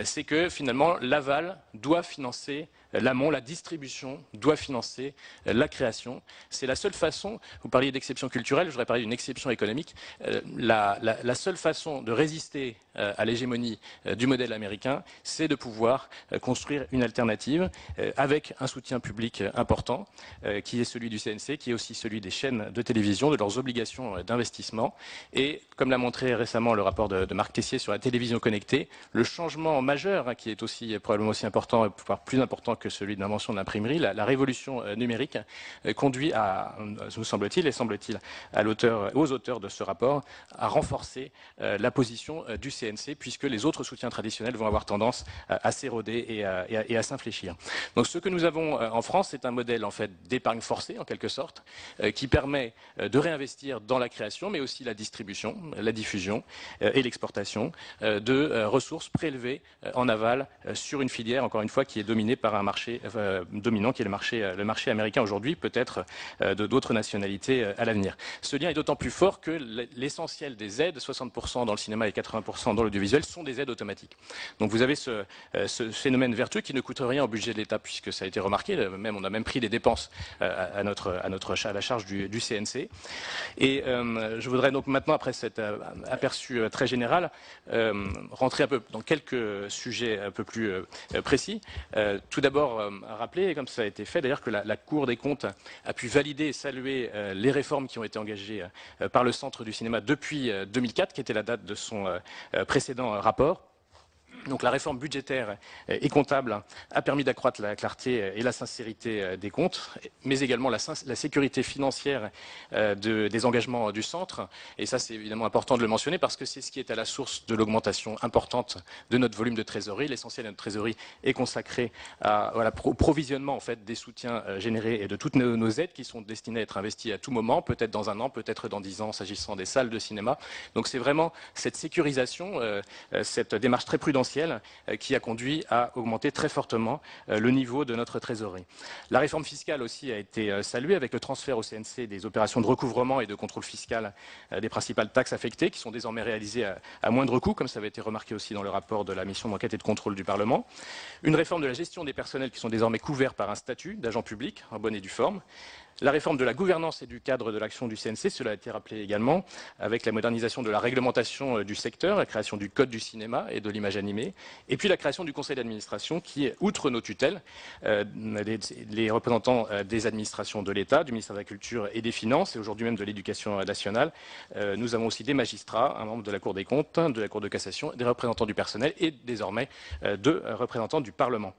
c'est que finalement l'aval doit financer l'amont, la distribution doit financer la création. C'est la seule façon, vous parliez d'exception culturelle, je voudrais parler d'une exception économique, la seule façon de résister à l'hégémonie du modèle américain, c'est de pouvoir construire une alternative avec un soutien public important, qui est celui du CNC, qui est aussi celui des chaînes de télévision, de leurs obligations d'investissement. Et comme l'a montré récemment le rapport de Marc Tessier sur la télévision connectée, le changement majeur, qui est aussi probablement aussi important, voire plus important que celui de l'invention de l'imprimerie, la révolution numérique conduit à, nous semble-t-il, et semble-t-il aux auteurs de ce rapport, à renforcer la position du CNC, puisque les autres soutiens traditionnels vont avoir tendance à s'éroder et à s'infléchir. Donc ce que nous avons en France, c'est un modèle en fait d'épargne forcée, en quelque sorte, qui permet de réinvestir dans la création, mais aussi la distribution, la diffusion et l'exportation de ressources prélevées en aval sur une filière, encore une fois, qui est dominée par un marché dominant, qui est le marché américain aujourd'hui, peut-être de d'autres nationalités à l'avenir. Ce lien est d'autant plus fort que l'essentiel des aides, 60% dans le cinéma et 80% dans l'audiovisuel, sont des aides automatiques. Donc vous avez ce phénomène vertueux qui ne coûte rien au budget de l'État, puisque ça a été remarqué, on a même pris des dépenses à la charge du CNC. Et je voudrais donc maintenant, après cet aperçu très général, rentrer un peu dans quelques sujets un peu plus précis. Tout d'abord, rappeler, comme ça a été fait d'ailleurs, que la Cour des comptes a pu valider et saluer les réformes qui ont été engagées par le Centre du cinéma depuis 2004, qui était la date de son précédent rapport. Donc la réforme budgétaire et comptable a permis d'accroître la clarté et la sincérité des comptes, mais également la sécurité financière des engagements du centre. Et ça, c'est évidemment important de le mentionner parce que c'est ce qui est à la source de l'augmentation importante de notre volume de trésorerie. L'essentiel de notre trésorerie est consacré au provisionnement en fait, des soutiens générés et de toutes nos aides qui sont destinées à être investies à tout moment, peut-être dans un an, peut-être dans 10 ans, s'agissant des salles de cinéma. Donc c'est vraiment cette sécurisation, cette démarche très prudente qui a conduit à augmenter très fortement le niveau de notre trésorerie. La réforme fiscale aussi a été saluée avec le transfert au CNC des opérations de recouvrement et de contrôle fiscal des principales taxes affectées qui sont désormais réalisées à moindre coût, comme ça avait été remarqué aussi dans le rapport de la mission d'enquête et de contrôle du Parlement. Une réforme de la gestion des personnels qui sont désormais couverts par un statut d'agent public en bonne et due forme. La réforme de la gouvernance et du cadre de l'action du CNC, cela a été rappelé également, avec la modernisation de la réglementation du secteur, la création du code du cinéma et de l'image animée, et puis la création du conseil d'administration qui, outre nos tutelles, les représentants des administrations de l'État, du ministère de la Culture et des Finances, et aujourd'hui même de l'Éducation nationale, nous avons aussi des magistrats, un membre de la Cour des comptes, de la Cour de cassation, des représentants du personnel et désormais deux représentants du Parlement.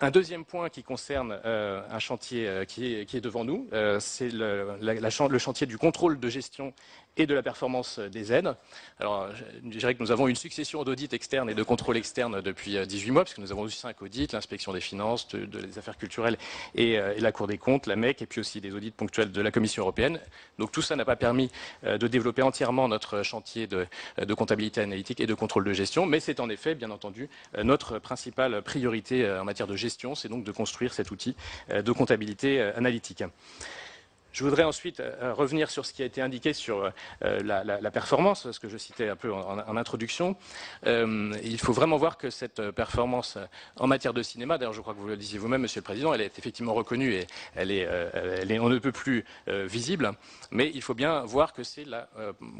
Un deuxième point qui concerne un chantier qui est devant nous, c'est le chantier du contrôle de gestion et de la performance des aides. Alors, je dirais que nous avons une succession d'audits externes et de contrôles externes depuis 18 mois, puisque nous avons eu 5 audits, l'inspection des finances, des affaires culturelles et la Cour des comptes, la MEC, et puis aussi des audits ponctuels de la Commission européenne. Donc tout ça n'a pas permis de développer entièrement notre chantier de comptabilité analytique et de contrôle de gestion, mais c'est en effet, bien entendu, notre principale priorité en matière de gestion, c'est donc de construire cet outil de comptabilité analytique. Je voudrais ensuite revenir sur ce qui a été indiqué sur la performance, ce que je citais un peu en introduction. Il faut vraiment voir que cette performance en matière de cinéma, d'ailleurs je crois que vous le disiez vous-même, Monsieur le Président, elle est effectivement reconnue et elle est on ne peut plus visible, mais il faut bien voir que c'est la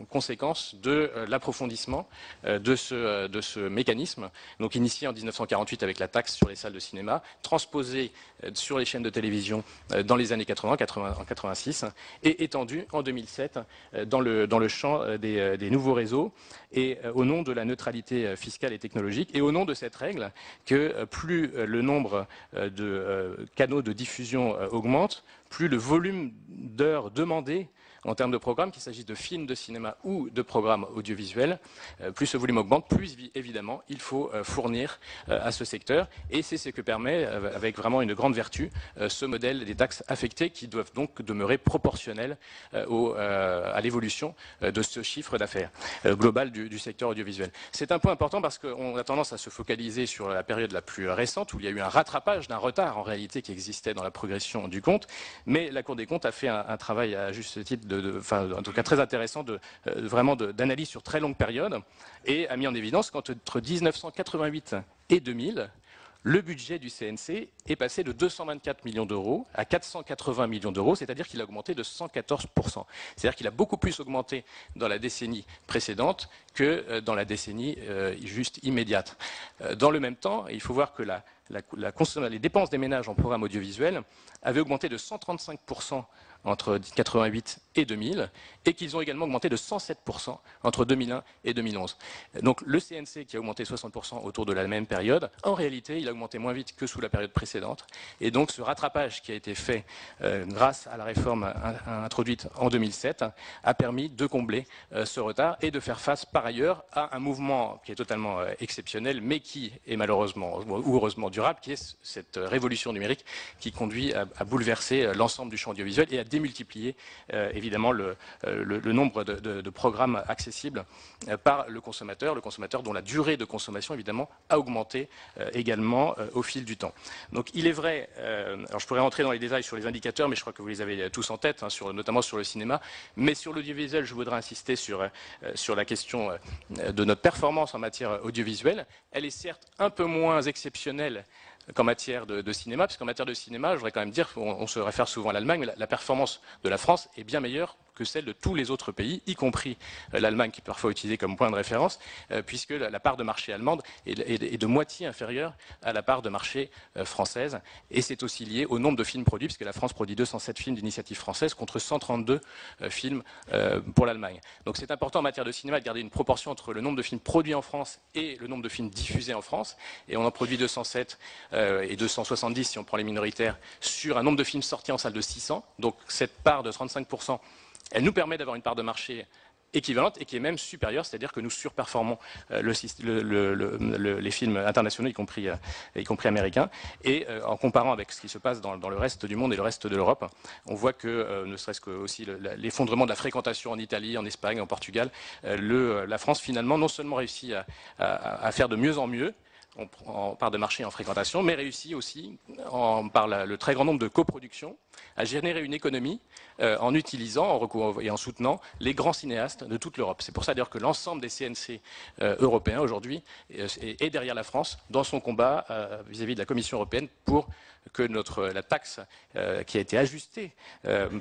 conséquence de l'approfondissement de ce mécanisme, donc initié en 1948 avec la taxe sur les salles de cinéma, transposé sur les chaînes de télévision dans les années 80, en 86, 1986 et étendu en 2007 dans le champ des nouveaux réseaux, et au nom de la neutralité fiscale et technologique, et au nom de cette règle que plus le nombre de canaux de diffusion augmente, plus le volume d'heures demandées en termes de programmes, qu'il s'agisse de films de cinéma ou de programmes audiovisuels, plus ce volume augmente, plus évidemment il faut fournir à ce secteur. Et c'est ce que permet, avec vraiment une grande vertu, ce modèle des taxes affectées qui doivent donc demeurer proportionnelles à l'évolution de ce chiffre d'affaires global du secteur audiovisuel. C'est un point important parce qu'on a tendance à se focaliser sur la période la plus récente où il y a eu un rattrapage d'un retard en réalité qui existait dans la progression du compte, mais la Cour des comptes a fait un travail à juste titre en tout cas très intéressant d'analyse sur très longue période, et a mis en évidence qu'entre 1988 et 2000, le budget du CNC est passé de 224 millions d'euros à 480 millions d'euros, c'est-à-dire qu'il a augmenté de 114%. C'est-à-dire qu'il a beaucoup plus augmenté dans la décennie précédente que dans la décennie juste immédiate. Dans le même temps, il faut voir que les dépenses des ménages en programme audiovisuel avaient augmenté de 135% entre 1988 et 2000, et qu'ils ont également augmenté de 107% entre 2001 et 2011. Donc le CNC qui a augmenté 60% autour de la même période, en réalité il a augmenté moins vite que sous la période précédente, et donc ce rattrapage qui a été fait grâce à la réforme introduite en 2007 a permis de combler ce retard et de faire face par ailleurs à un mouvement qui est totalement exceptionnel, mais qui est malheureusement ou heureusement durable, qui est cette révolution numérique qui conduit à bouleverser l'ensemble du champ audiovisuel et à démultiplier évidemment le nombre de programmes accessibles par le consommateur dont la durée de consommation évidemment a augmenté également au fil du temps. Donc il est vrai, alors je pourrais rentrer dans les détails sur les indicateurs, mais je crois que vous les avez tous en tête, notamment sur le cinéma, mais sur l'audiovisuel, je voudrais insister sur la question de notre performance en matière audiovisuelle. Elle est certes un peu moins exceptionnelle qu'en matière de cinéma, parce qu'en matière de cinéma, je voudrais quand même dire qu'on se réfère souvent à l'Allemagne, mais la performance de la France est bien meilleure que celle de tous les autres pays, y compris l'Allemagne qui est parfois utilisée comme point de référence, puisque la part de marché allemande est de moitié inférieure à la part de marché française. Et c'est aussi lié au nombre de films produits, puisque la France produit 207 films d'initiative française contre 132 films pour l'Allemagne. Donc c'est important en matière de cinéma de garder une proportion entre le nombre de films produits en France et le nombre de films diffusés en France. Et on en produit 207 et 270 si on prend les minoritaires, sur un nombre de films sortis en salle de 600. Donc cette part de 35%, elle nous permet d'avoir une part de marché équivalente et qui est même supérieure, c'est-à-dire que nous surperformons les films internationaux, y compris américains. Et en comparant avec ce qui se passe dans le reste du monde et le reste de l'Europe, on voit que, ne serait-ce que aussi l'effondrement de la fréquentation en Italie, en Espagne, en Portugal, la France finalement non seulement réussit à faire de mieux en mieux, en part de marché en fréquentation, mais réussit aussi, par le très grand nombre de coproductions, à générer une économie en utilisant et en soutenant les grands cinéastes de toute l'Europe. C'est pour ça d'ailleurs que l'ensemble des CNC européens aujourd'hui est derrière la France dans son combat vis-à-vis de la Commission européenne pour que la taxe qui a été ajustée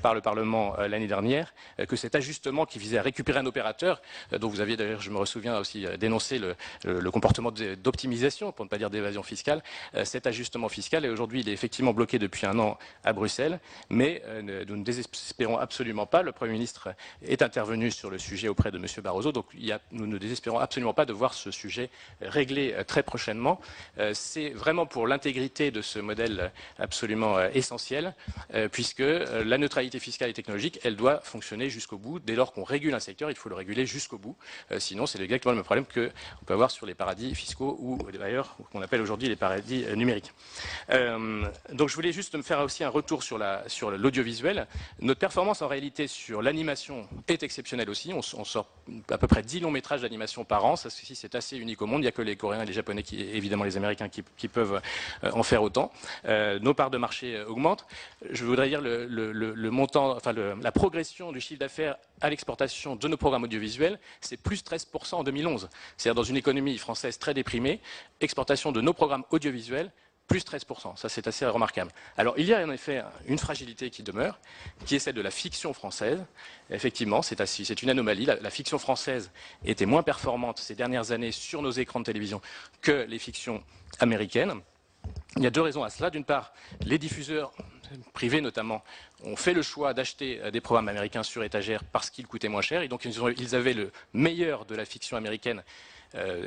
par le Parlement l'année dernière, que cet ajustement qui visait à récupérer un opérateur, dont vous aviez d'ailleurs, je me souviens aussi, dénoncé le comportement d'optimisation, pour ne pas dire d'évasion fiscale, cet ajustement fiscal, et aujourd'hui il est effectivement bloqué depuis un an à Bruxelles, mais nous ne désespérons absolument pas. Le Premier ministre est intervenu sur le sujet auprès de M. Barroso, donc nous ne désespérons absolument pas de voir ce sujet réglé très prochainement. C'est vraiment pour l'intégrité de ce modèle absolument essentiel, puisque la neutralité fiscale et technologique, elle doit fonctionner jusqu'au bout. Dès lors qu'on régule un secteur, il faut le réguler jusqu'au bout. Sinon, c'est exactement le même problème qu'on peut avoir sur les paradis fiscaux ou d'ailleurs qu'on appelle aujourd'hui les paradis numériques. Donc je voulais juste me faire aussi un retour sur l'audiovisuel. Notre performance en réalité sur l'animation est exceptionnelle aussi. On sort à peu près 10 longs métrages d'animation par an. Ça, c'est assez unique au monde. Il n'y a que les Coréens et les Japonais, évidemment les Américains, qui peuvent en faire autant. Nos parts de marché augmentent. Je voudrais dire le montant, la progression du chiffre d'affaires à l'exportation de nos programmes audiovisuels, c'est plus 13% en 2011. C'est-à-dire dans une économie française très déprimée, exportation de nos programmes audiovisuels, plus 13%. Ça, c'est assez remarquable. Alors, il y a en effet une fragilité qui demeure, qui est celle de la fiction française. Effectivement, c'est une anomalie. La fiction française était moins performante ces dernières années sur nos écrans de télévision que les fictions américaines. Il y a deux raisons à cela. D'une part, les diffuseurs privés notamment, ont fait le choix d'acheter des programmes américains sur étagère parce qu'ils coûtaient moins cher. Et donc ils avaient le meilleur de la fiction américaine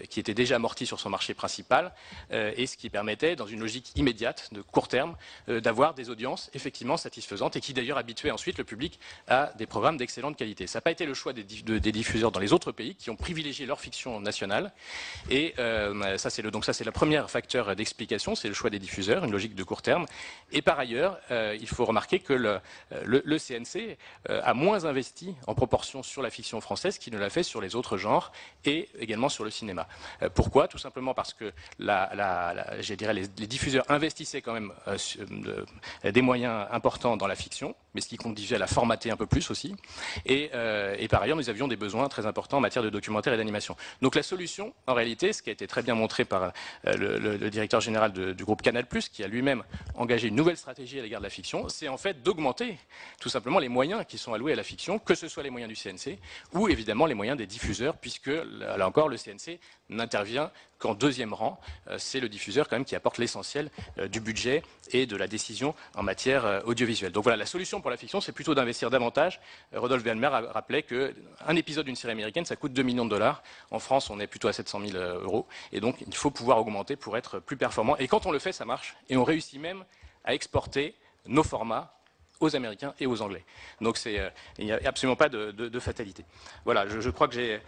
qui était déjà amorti sur son marché principal, et ce qui permettait, dans une logique immédiate, de court terme, d'avoir des audiences effectivement satisfaisantes et qui d'ailleurs habituaient ensuite le public à des programmes d'excellente qualité. Ça n'a pas été le choix des diffuseurs dans les autres pays qui ont privilégié leur fiction nationale, et ça c'est le premier facteur d'explication, c'est le choix des diffuseurs, une logique de court terme. Et par ailleurs, il faut remarquer que le CNC a moins investi en proportion sur la fiction française qu'il ne l'a fait sur les autres genres et également sur le cinéma. Pourquoi? Tout simplement parce que je dirais les diffuseurs investissaient quand même des moyens importants dans la fiction, mais ce qui conduisait à la formater un peu plus aussi. Et par ailleurs, nous avions des besoins très importants en matière de documentaire et d'animation. Donc la solution, en réalité, ce qui a été très bien montré par le directeur général du groupe Canal+, qui a lui-même engagé une nouvelle stratégie à l'égard de la fiction, c'est en fait d'augmenter tout simplement les moyens qui sont alloués à la fiction, que ce soit les moyens du CNC ou évidemment les moyens des diffuseurs, puisque là encore le CNC n'intervient qu'en deuxième rang. C'est le diffuseur quand même qui apporte l'essentiel du budget et de la décision en matière audiovisuelle. Donc voilà, la solution pour la fiction, c'est plutôt d'investir davantage. Rodolphe Belmer rappelait qu'un épisode d'une série américaine, ça coûte 2 millions de dollars. En France, on est plutôt à 700 000 euros. Et donc, il faut pouvoir augmenter pour être plus performant. Et quand on le fait, ça marche. Et on réussit même à exporter nos formats aux Américains et aux Anglais. Donc il n'y a absolument pas de fatalité. Voilà, je crois que j'ai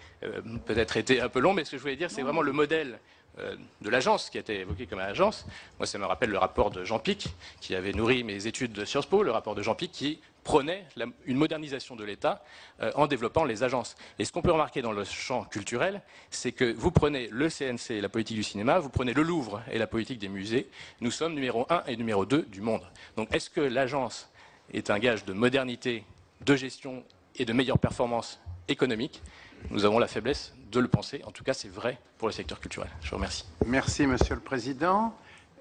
peut-être été un peu long, mais ce que je voulais dire, c'est vraiment le modèle de l'agence qui a été évoqué comme agence. Moi, ça me rappelle le rapport de Jean Pic, qui avait nourri mes études de Sciences Po, le rapport de Jean Pic qui prônait une modernisation de l'État en développant les agences. Et ce qu'on peut remarquer dans le champ culturel, c'est que vous prenez le CNC et la politique du cinéma, vous prenez le Louvre et la politique des musées, nous sommes numéro 1 et numéro 2 du monde. Donc est-ce que l'agence est un gage de modernité, de gestion et de meilleure performance économique? Nous avons la faiblesse de le penser. En tout cas, c'est vrai pour le secteur culturel. Je vous remercie. Merci, Monsieur le Président.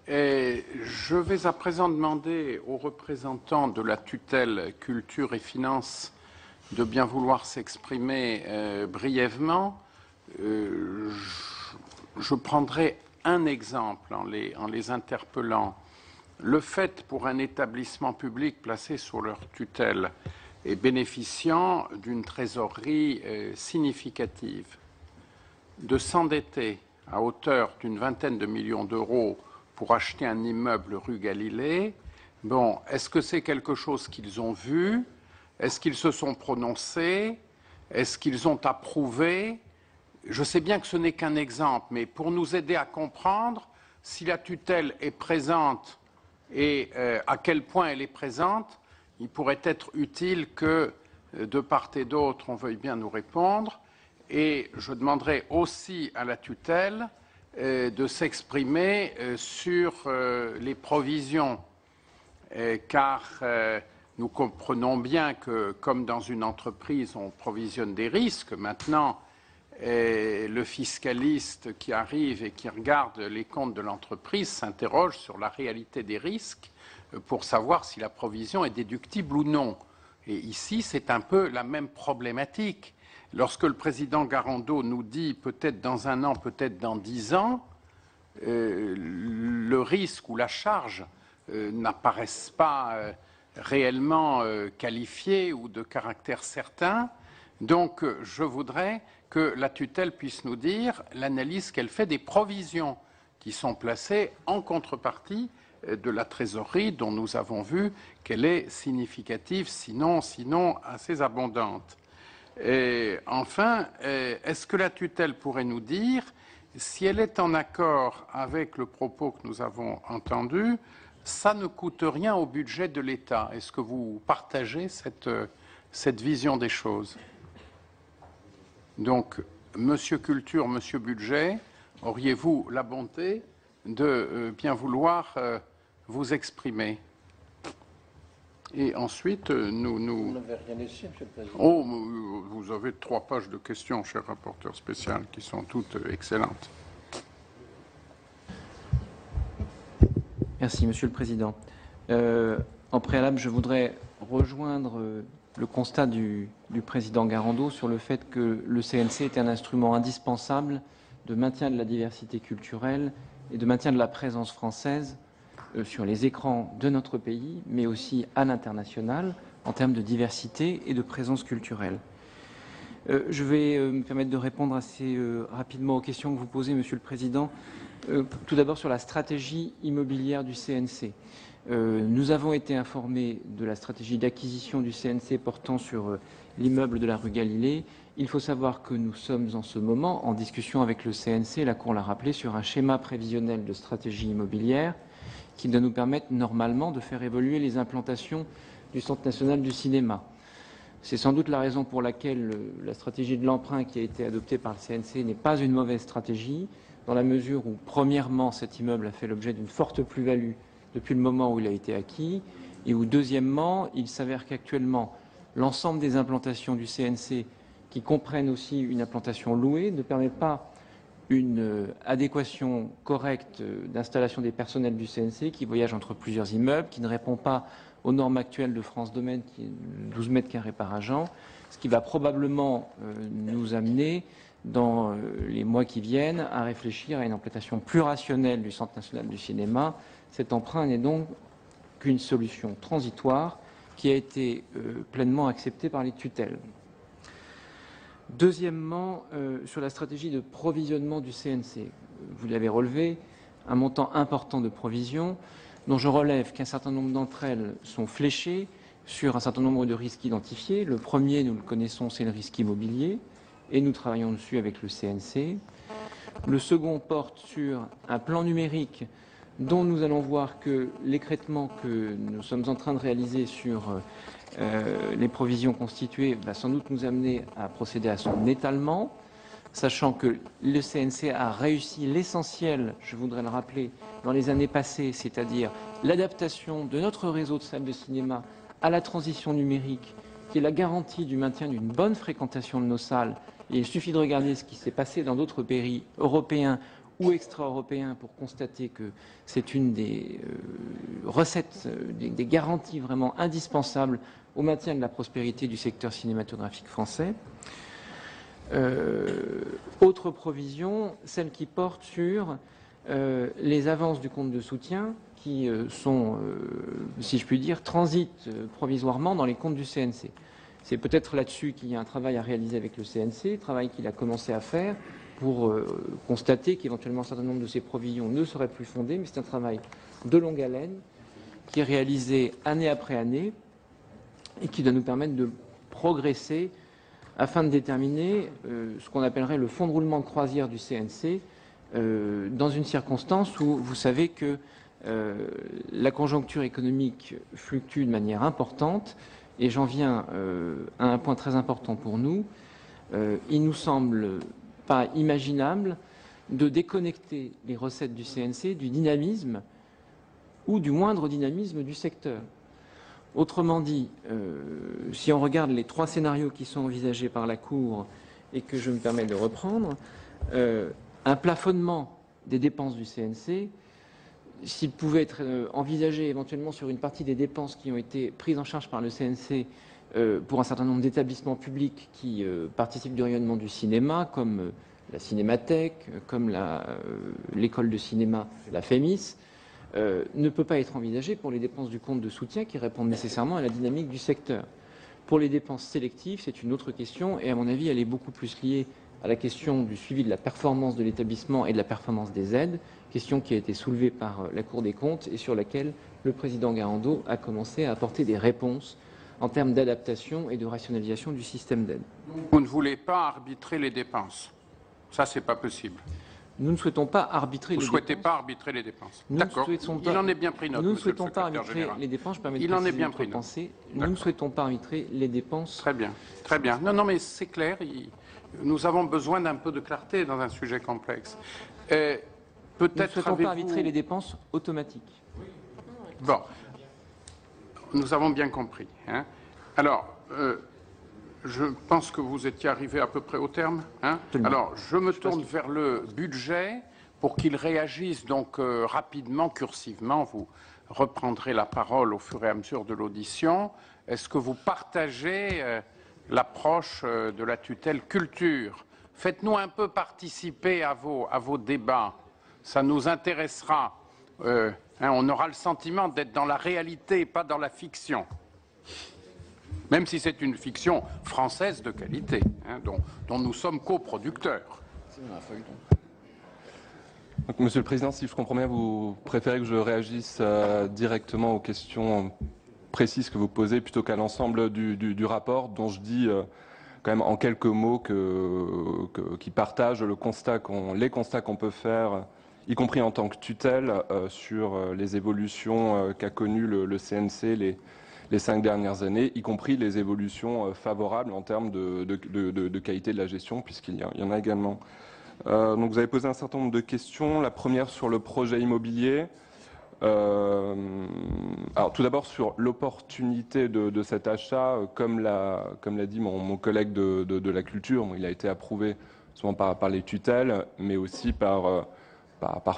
Et je vais à présent demander aux représentants de la tutelle culture et finances de bien vouloir s'exprimer brièvement. Je prendrai un exemple en les interpellant. Le fait pour un établissement public placé sous leur tutelle et bénéficiant d'une trésorerie significative de s'endetter à hauteur d'une vingtaine de millions d'euros pour acheter un immeuble rue Galilée, bon, est-ce que c'est quelque chose qu'ils ont vu? Est-ce qu'ils se sont prononcés? Est-ce qu'ils ont approuvé? Je sais bien que ce n'est qu'un exemple, mais pour nous aider à comprendre si la tutelle est présente et à quel point elle est présente, il pourrait être utile que, de part et d'autre, on veuille bien nous répondre. Et je demanderai aussi à la tutelle de s'exprimer sur les provisions, car nous comprenons bien que, comme dans une entreprise, on provisionne des risques. Maintenant, le fiscaliste qui arrive et qui regarde les comptes de l'entreprise s'interroge sur la réalité des risques pour savoir si la provision est déductible ou non. Et ici, c'est un peu la même problématique. Lorsque le président Garando nous dit peut-être dans 1 an, peut-être dans 10 ans, le risque ou la charge n'apparaissent pas réellement qualifiés ou de caractère certain. Donc, je voudrais que la tutelle puisse nous dire l'analyse qu'elle fait des provisions qui sont placées en contrepartie de la trésorerie dont nous avons vu qu'elle est significative, sinon assez abondante. Et enfin, est-ce que la tutelle pourrait nous dire si elle est en accord avec le propos que nous avons entendu, ça ne coûte rien au budget de l'État? Est-ce que vous partagez cette vision des choses? Donc, Monsieur Culture, Monsieur Budget, auriez-vous la bonté de bien vouloir vous exprimer? Et ensuite, nous... Vous n'avez rien laissé, Monsieur le Président. Oh, vous avez 3 pages de questions, cher rapporteur spécial, qui sont toutes excellentes. Merci, Monsieur le Président. En préalable, je voudrais rejoindre le constat du président Garando sur le fait que le CNC est un instrument indispensable de maintien de la diversité culturelle et de maintien de la présence française sur les écrans de notre pays, mais aussi à l'international, en termes de diversité et de présence culturelle. Je vais me permettre de répondre assez rapidement aux questions que vous posez, Monsieur le Président. Tout d'abord sur la stratégie immobilière du CNC. Nous avons été informés de la stratégie d'acquisition du CNC portant sur l'immeuble de la rue Galilée. Il faut savoir que nous sommes en ce moment en discussion avec le CNC, la Cour l'a rappelé, sur un schéma prévisionnel de stratégie immobilière qui doit nous permettre normalement de faire évoluer les implantations du Centre national du cinéma. C'est sans doute la raison pour laquelle la stratégie de l'emprunt qui a été adoptée par le CNC n'est pas une mauvaise stratégie, dans la mesure où, premièrement, cet immeuble a fait l'objet d'une forte plus-value depuis le moment où il a été acquis, et où, deuxièmement, il s'avère qu'actuellement, l'ensemble des implantations du CNC, qui comprennent aussi une implantation louée, ne permet pas une adéquation correcte d'installation des personnels du CNC qui voyagent entre plusieurs immeubles, qui ne répond pas aux normes actuelles de France Domaine, qui est 12 mètres carrés par agent, ce qui va probablement nous amener, dans les mois qui viennent, à réfléchir à une implantation plus rationnelle du Centre national du cinéma. Cet emprunt n'est donc qu'une solution transitoire qui a été pleinement acceptée par les tutelles. Deuxièmement, sur la stratégie de provisionnement du CNC, vous l'avez relevé, un montant important de provisions, dont je relève qu'un certain nombre d'entre elles sont fléchées sur un certain nombre de risques identifiés. Le premier, nous le connaissons, c'est le risque immobilier, et nous travaillons dessus avec le CNC. Le second porte sur un plan numérique dont nous allons voir que l'écrêtement que nous sommes en train de réaliser sur les provisions constituées va sans doute nous amener à procéder à son étalement, sachant que le CNC a réussi l'essentiel, je voudrais le rappeler, dans les années passées, c'est-à-dire l'adaptation de notre réseau de salles de cinéma à la transition numérique, qui est la garantie du maintien d'une bonne fréquentation de nos salles. Et il suffit de regarder ce qui s'est passé dans d'autres pays européens ou extra-européens pour constater que c'est une des recettes, des garanties vraiment indispensables au maintien de la prospérité du secteur cinématographique français. Autre provision, celle qui porte sur les avances du compte de soutien qui sont, si je puis dire, transitent provisoirement dans les comptes du CNC. C'est peut-être là-dessus qu'il y a un travail à réaliser avec le CNC, travail qu'il a commencé à faire pour constater qu'éventuellement un certain nombre de ces provisions ne seraient plus fondées, mais c'est un travail de longue haleine qui est réalisé année après année et qui doit nous permettre de progresser afin de déterminer ce qu'on appellerait le fonds de roulement de croisière du CNC dans une circonstance où vous savez que la conjoncture économique fluctue de manière importante. Et j'en viens à un point très important pour nous. Il nous semble pas imaginable de déconnecter les recettes du CNC du dynamisme ou du moindre dynamisme du secteur. Autrement dit, si on regarde les trois scénarios qui sont envisagés par la Cour et que je me permets de reprendre, un plafonnement des dépenses du CNC, s'il pouvait être envisagé éventuellement sur une partie des dépenses qui ont été prises en charge par le CNC pour un certain nombre d'établissements publics qui participent du rayonnement du cinéma, comme la Cinémathèque, comme l'école de cinéma, la FEMIS, ne peut pas être envisagé pour les dépenses du compte de soutien qui répondent nécessairement à la dynamique du secteur. Pour les dépenses sélectives, c'est une autre question et à mon avis, elle est beaucoup plus liée à la question du suivi de la performance de l'établissement et de la performance des aides, question qui a été soulevée par la Cour des comptes et sur laquelle le président Garandot a commencé à apporter des réponses en termes d'adaptation et de rationalisation du système d'aide. Vous ne voulez pas arbitrer les dépenses. Ça, c'est pas possible. Nous ne souhaitons pas arbitrer les dépenses. Vous ne souhaitez pas arbitrer les dépenses. D'accord. Il en est bien pris note. Nous ne souhaitons pas arbitrer les dépenses. Je permets de préciser notre pensée. Nous ne souhaitons pas arbitrer les dépenses. Très bien. Très bien. Non, non, mais c'est clair. Nous avons besoin d'un peu de clarté dans un sujet complexe. Nous ne souhaitons pas arbitrer les dépenses automatiques. Bon. Nous avons bien compris. Hein. Alors, je pense que vous étiez arrivé à peu près au terme. Hein. Alors, je me tourne vers le budget pour qu'il réagisse donc rapidement, cursivement. Vous reprendrez la parole au fur et à mesure de l'audition. Est-ce que vous partagez l'approche de la tutelle culture? Faites-nous un peu participer à vos débats. Ça nous intéressera Hein, on aura le sentiment d'être dans la réalité, pas dans la fiction. Même si c'est une fiction française de qualité, hein, dont nous sommes coproducteurs. Donc, Monsieur le Président, si je comprends bien, vous préférez que je réagisse directement aux questions précises que vous posez plutôt qu'à l'ensemble du rapport, dont je dis quand même en quelques mots qui partagent les constats qu'on peut faire, y compris en tant que tutelle, sur les évolutions qu'a connues le CNC les 5 dernières années, y compris les évolutions favorables en termes de qualité de la gestion, puisqu'il y en a également. Donc vous avez posé un certain nombre de questions. La première sur le projet immobilier. Alors tout d'abord sur l'opportunité de cet achat, comme l'a dit mon collègue de la culture, il a été approuvé souvent par les tutelles, mais aussi par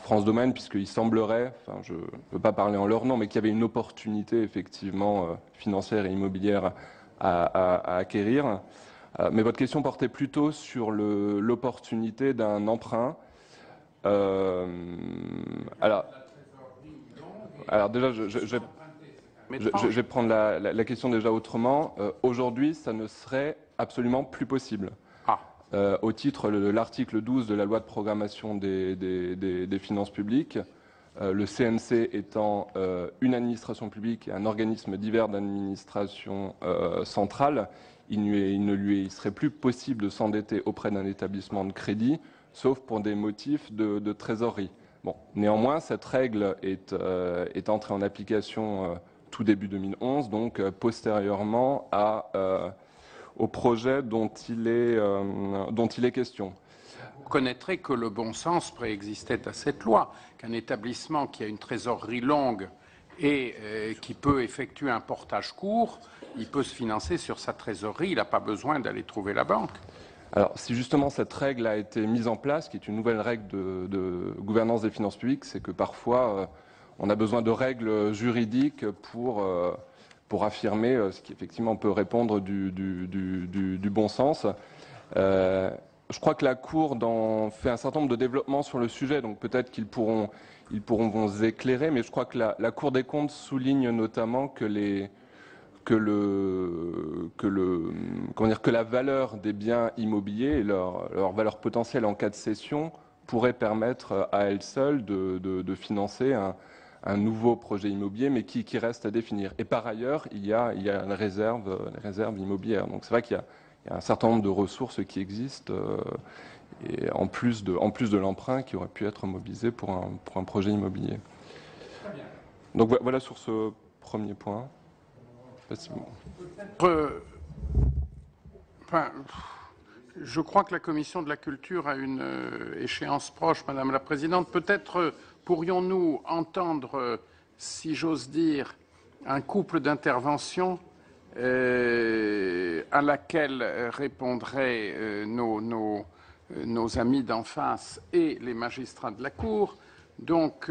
France Domaine, puisqu'il semblerait, enfin je ne peux pas parler en leur nom, mais qu'il y avait une opportunité effectivement financière et immobilière à acquérir. Mais votre question portait plutôt sur l'opportunité d'un emprunt. Alors déjà, je vais prendre la question déjà autrement. Aujourd'hui, ça ne serait absolument plus possible. Au titre de l'article 12 de la loi de programmation des finances publiques, le CNC étant une administration publique et un organisme divers d'administration centrale, il ne serait plus possible de s'endetter auprès d'un établissement de crédit, sauf pour des motifs de trésorerie. Bon, néanmoins, cette règle est entrée en application tout début 2011, donc postérieurement au projet dont il est question. Vous connaîtrez que le bon sens préexistait à cette loi, qu'un établissement qui a une trésorerie longue et qui peut effectuer un portage court, il peut se financer sur sa trésorerie, il n'a pas besoin d'aller trouver la banque. Alors, si justement cette règle a été mise en place, qui est une nouvelle règle de gouvernance des finances publiques, c'est que parfois on a besoin de règles juridiques pour affirmer ce qui effectivement peut répondre du bon sens. Je crois que la Cour fait un certain nombre de développements sur le sujet, donc peut-être qu'ils pourront vous éclairer, mais je crois que la Cour des comptes souligne notamment que la valeur des biens immobiliers et leur valeur potentielle en cas de cession pourrait permettre à elle seule de financer un nouveau projet immobilier, mais qui reste à définir. Et par ailleurs, il y a les réserves immobilières. Donc c'est vrai qu'il y a un certain nombre de ressources qui existent, et en plus de l'emprunt qui aurait pu être mobilisé pour un projet immobilier. Donc voilà sur ce premier point. Je crois que la Commission de la Culture a une échéance proche, Madame la Présidente. Peut-être pourrions-nous entendre, si j'ose dire, un couple d'interventions à laquelle répondraient nos amis d'en face et les magistrats de la Cour. Donc,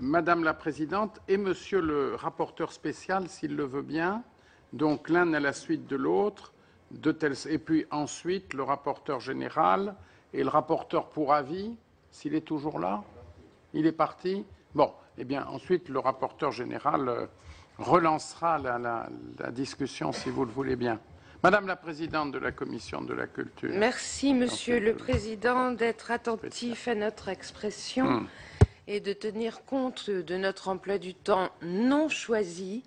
Madame la Présidente et Monsieur le rapporteur spécial, s'il le veut bien, donc l'un à la suite de l'autre, et puis ensuite le rapporteur général et le rapporteur pour avis, s'il est toujours là. Il est parti. Bon, eh bien ensuite le rapporteur général relancera la discussion, si vous le voulez bien. Madame la Présidente de la Commission de la Culture. Merci, Monsieur le Président, d'être attentif à notre expression et de tenir compte de notre emploi du temps non choisi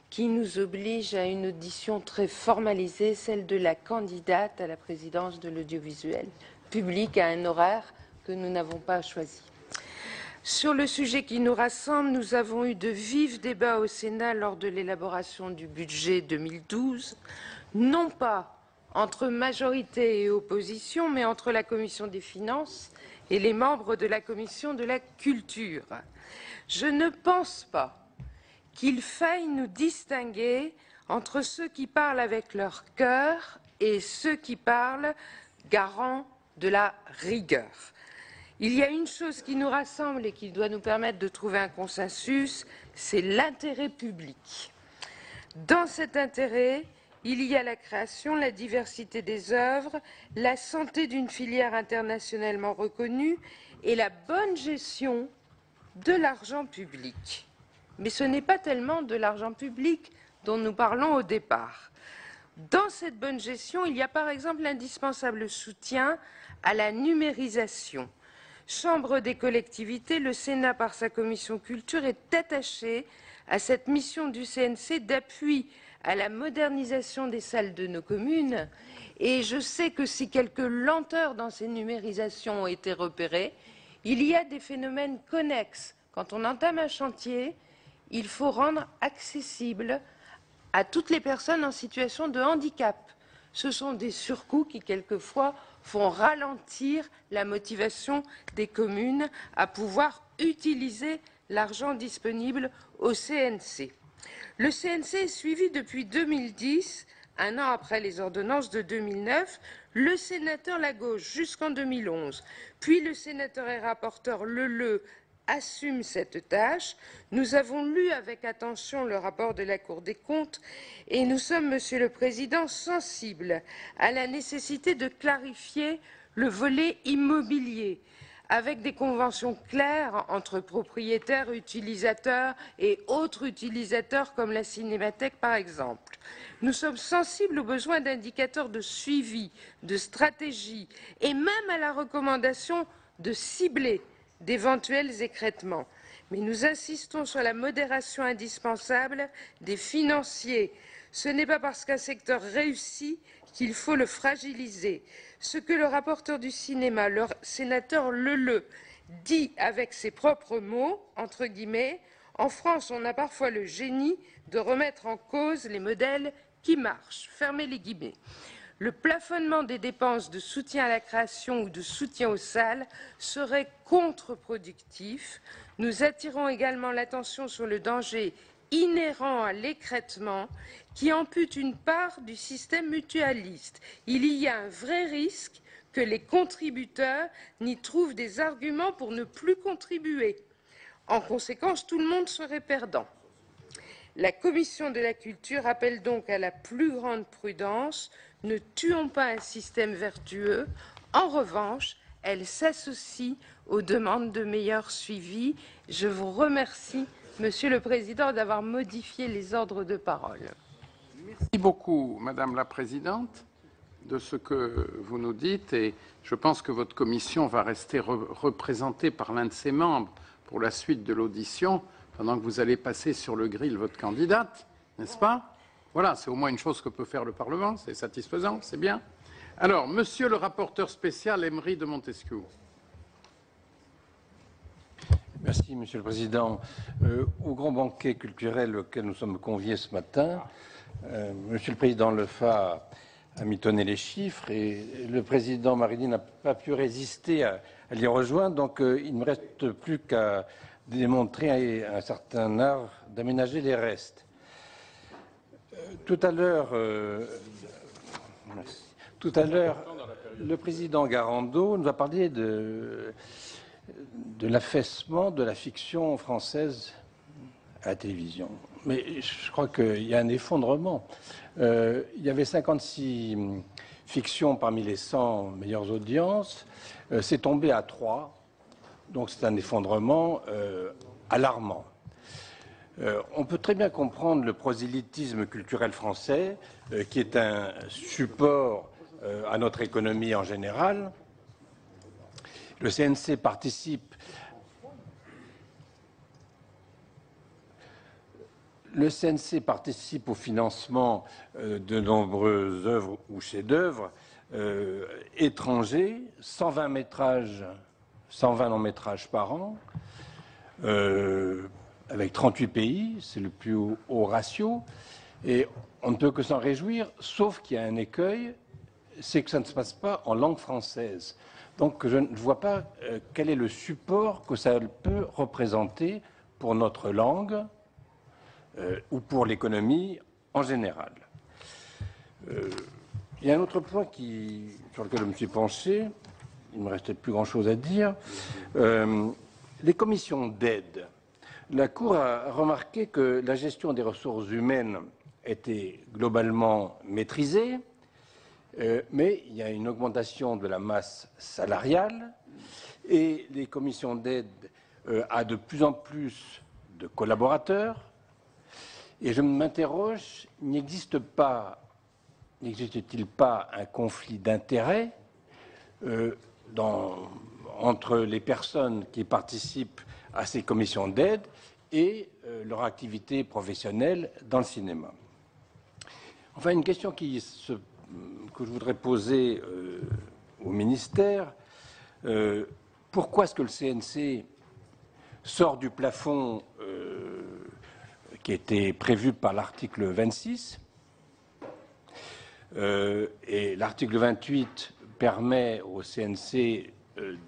qui nous oblige à une audition très formalisée, celle de la candidate à la présidence de l'audiovisuel public à un horaire que nous n'avons pas choisi. Sur le sujet qui nous rassemble, nous avons eu de vifs débats au Sénat lors de l'élaboration du budget 2012, non pas entre majorité et opposition, mais entre la Commission des finances et les membres de la Commission de la culture. Je ne pense pas qu'il faille nous distinguer entre ceux qui parlent avec leur cœur et ceux qui parlent garant de la rigueur. Il y a une chose qui nous rassemble et qui doit nous permettre de trouver un consensus, c'est l'intérêt public. Dans cet intérêt, il y a la création, la diversité des œuvres, la santé d'une filière internationalement reconnue et la bonne gestion de l'argent public. Mais ce n'est pas tellement de l'argent public dont nous parlons au départ. Dans cette bonne gestion, il y a par exemple l'indispensable soutien à la numérisation. Chambre des collectivités, le Sénat, par sa commission culture, est attaché à cette mission du CNC d'appui à la modernisation des salles de nos communes. Et je sais que si quelques lenteurs dans ces numérisations ont été repérées, il y a des phénomènes connexes. Quand on entame un chantier, il faut rendre accessible à toutes les personnes en situation de handicap. Ce sont des surcoûts qui, quelquefois, font ralentir la motivation des communes à pouvoir utiliser l'argent disponible au CNC. Le CNC est suivi depuis 2010, un an après les ordonnances de 2009, le sénateur Lagauche jusqu'en 2011, puis le sénateur et rapporteur Leleu assume cette tâche. Nous avons lu avec attention le rapport de la Cour des comptes et nous sommes, Monsieur le Président, sensibles à la nécessité de clarifier le volet immobilier avec des conventions claires entre propriétaires, utilisateurs et autres utilisateurs comme la Cinémathèque par exemple. Nous sommes sensibles aux besoins d'indicateurs de suivi, de stratégie et même à la recommandation de cibler d'éventuels écrêtements. Mais nous insistons sur la modération indispensable des financiers. Ce n'est pas parce qu'un secteur réussit qu'il faut le fragiliser. Ce que le rapporteur du cinéma, le sénateur Leleu, dit avec ses propres mots, entre guillemets, en France, on a parfois le génie de remettre en cause les modèles qui marchent. Fermez les guillemets. Le plafonnement des dépenses de soutien à la création ou de soutien aux salles serait contre-productif. Nous attirons également l'attention sur le danger inhérent à l'écrêtement qui ampute une part du système mutualiste. Il y a un vrai risque que les contributeurs n'y trouvent des arguments pour ne plus contribuer. En conséquence, tout le monde serait perdant. La Commission de la culture appelle donc à la plus grande prudence. Ne tuons pas un système vertueux. En revanche, elle s'associe aux demandes de meilleur suivi. Je vous remercie, Monsieur le Président, d'avoir modifié les ordres de parole. Merci beaucoup, Madame la Présidente, de ce que vous nous dites. Et je pense que votre commission va rester représentée par l'un de ses membres pour la suite de l'audition, pendant que vous allez passer sur le grill votre candidate, n'est-ce pas? Voilà, c'est au moins une chose que peut faire le Parlement, c'est satisfaisant, c'est bien. Alors, Monsieur le rapporteur spécial, Emery de Montesquieu. Merci, Monsieur le Président. Au grand banquet culturel auquel nous sommes conviés ce matin, Monsieur le Président Leffa a mitonné les chiffres et le Président Marini n'a pas pu résister à l'y rejoindre, donc il ne me reste plus qu'à démontrer un certain art d'aménager les restes. Tout à l'heure, le président Garando nous a parlé de l'affaissement de la fiction française à la télévision. Mais je crois qu'il y a un effondrement. Il y avait 56 fictions parmi les 100 meilleures audiences. C'est tombé à 3. Donc c'est un effondrement alarmant. On peut très bien comprendre le prosélytisme culturel français, qui est un support à notre économie en général. Le CNC participe. Le CNC participe au financement de nombreuses œuvres ou chefs-d'œuvre étrangers, 120 longs-métrages par an, avec 38 pays, c'est le plus haut ratio, et on ne peut que s'en réjouir, sauf qu'il y a un écueil, c'est que ça ne se passe pas en langue française. Donc je ne vois pas quel est le support que ça peut représenter pour notre langue ou pour l'économie en général. Il y a un autre point sur lequel je me suis penché, il ne me restait plus grand-chose à dire, les commissions d'aide. La Cour a remarqué que la gestion des ressources humaines était globalement maîtrisée, mais il y a une augmentation de la masse salariale et les commissions d'aide a de plus en plus de collaborateurs. Et je m'interroge, n'existe-t-il pas un conflit d'intérêts entre les personnes qui participent à ces commissions d'aide et leur activité professionnelle dans le cinéma? Enfin, une question que je voudrais poser au ministère, pourquoi est-ce que le CNC sort du plafond qui était prévu par l'article 26 et l'article 28 permet au CNC ne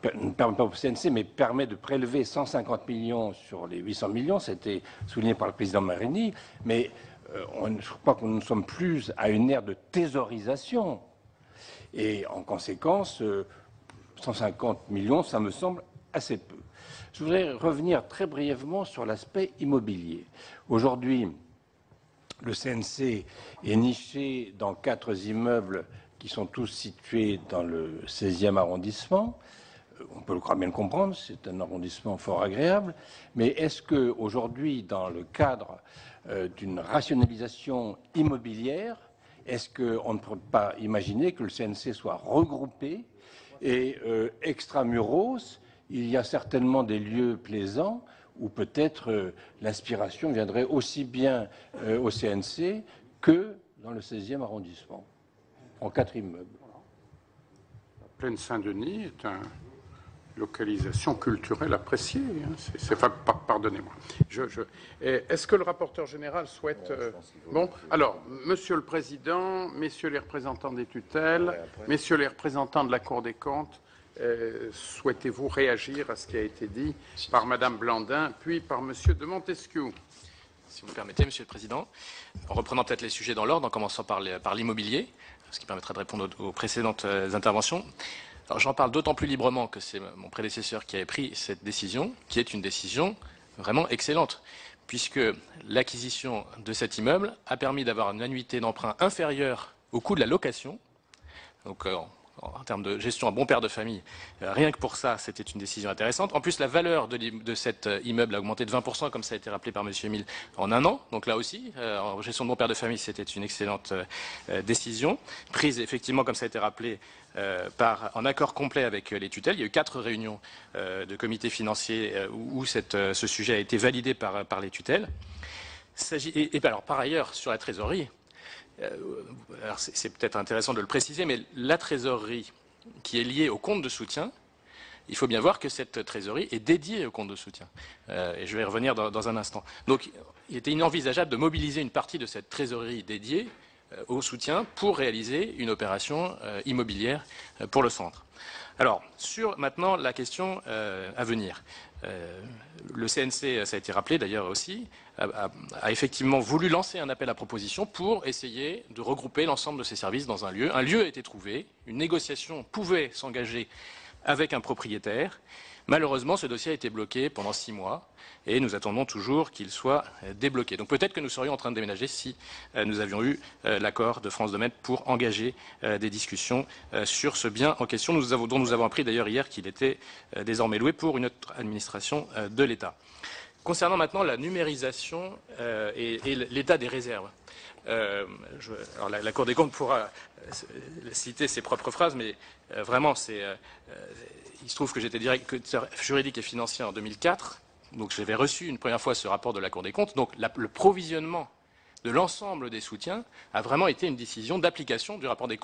permet pas au CNC, mais permet de prélever 150 millions sur les 800 millions, c'était souligné par le président Marini, mais je crois que nous ne sommes plus à une ère de thésaurisation. Et en conséquence, 150 millions, ça me semble assez peu. Je voudrais revenir très brièvement sur l'aspect immobilier. Aujourd'hui, le CNC est niché dans 4 immeubles qui sont tous situés dans le 16e arrondissement. On peut bien le comprendre, c'est un arrondissement fort agréable. Mais est-ce qu'aujourd'hui, dans le cadre d'une rationalisation immobilière, est-ce qu'on ne peut pas imaginer que le CNC soit regroupé et extramuros, il y a certainement des lieux plaisants où peut-être l'inspiration viendrait aussi bien au CNC que dans le 16e arrondissement, en 4 immeubles. Plaine Saint-Denis est une localisation culturelle appréciée. Pardonnez-moi. Est-ce que le rapporteur général souhaite... Bon, alors, Monsieur le Président, Messieurs les représentants des tutelles, Messieurs les représentants de la Cour des comptes, souhaitez-vous réagir à ce qui a été dit par Madame Blandin, puis par Monsieur de Montesquieu? Si vous me permettez, Monsieur le Président, en reprenant peut-être les sujets dans l'ordre, en commençant par l'immobilier, ce qui permettra de répondre aux précédentes interventions. Alors, j'en parle d'autant plus librement que c'est mon prédécesseur qui avait pris cette décision, qui est une décision vraiment excellente, puisque l'acquisition de cet immeuble a permis d'avoir une annuité d'emprunt inférieure au coût de la location. Donc, en termes de gestion à bon père de famille, rien que pour ça, c'était une décision intéressante. En plus, la valeur de cet immeuble a augmenté de 20%, comme ça a été rappelé par M. Émile, en un an. Donc là aussi, en gestion de bon père de famille, c'était une excellente décision, prise effectivement, comme ça a été rappelé, en accord complet avec les tutelles. Il y a eu 4 réunions de comités financiers où ce sujet a été validé par les tutelles. Alors, par ailleurs, sur la trésorerie, alors c'est peut-être intéressant de le préciser, mais la trésorerie qui est liée au compte de soutien, il faut bien voir que cette trésorerie est dédiée au compte de soutien. Et je vais y revenir dans un instant. Donc, il était inenvisageable de mobiliser une partie de cette trésorerie dédiée au soutien pour réaliser une opération immobilière pour le centre. Alors, sur maintenant la question à venir. Le CNC, ça a été rappelé d'ailleurs aussi, a effectivement voulu lancer un appel à proposition pour essayer de regrouper l'ensemble de ces services dans un lieu. Un lieu a été trouvé, une négociation pouvait s'engager avec un propriétaire. Malheureusement, ce dossier a été bloqué pendant 6 mois et nous attendons toujours qu'il soit débloqué. Donc peut-être que nous serions en train de déménager si nous avions eu l'accord de France Domaine pour engager des discussions sur ce bien en question, dont nous avons appris d'ailleurs hier qu'il était désormais loué pour une autre administration de l'État. Concernant maintenant la numérisation et l'état des réserves. Alors la Cour des comptes pourra citer ses propres phrases, mais vraiment, il se trouve que j'étais directeur juridique et financier en 2004, donc j'avais reçu une première fois ce rapport de la Cour des comptes. Donc le provisionnement de l'ensemble des soutiens a vraiment été une décision d'application du rapport de la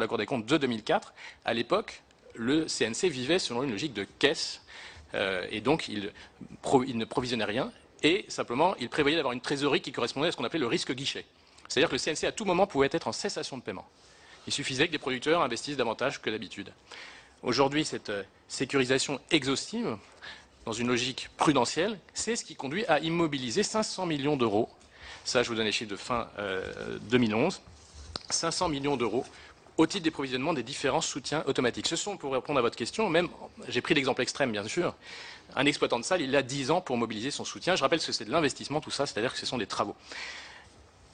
Cour des comptes de 2004. À l'époque, le CNC vivait selon une logique de caisse, et donc il ne provisionnait rien. Et simplement, il prévoyait d'avoir une trésorerie qui correspondait à ce qu'on appelait le risque guichet. C'est-à-dire que le CNC, à tout moment, pouvait être en cessation de paiement. Il suffisait que des producteurs investissent davantage que d'habitude. Aujourd'hui, cette sécurisation exhaustive, dans une logique prudentielle, c'est ce qui conduit à immobiliser 500 millions d'euros. Ça, je vous donne les chiffres de fin 2011. 500 millions d'euros au titre des provisionnements des différents soutiens automatiques. Ce sont, pour répondre à votre question, même, j'ai pris l'exemple extrême, bien sûr, un exploitant de salle, il a 10 ans pour mobiliser son soutien. Je rappelle que c'est de l'investissement, tout ça, c'est-à-dire que ce sont des travaux.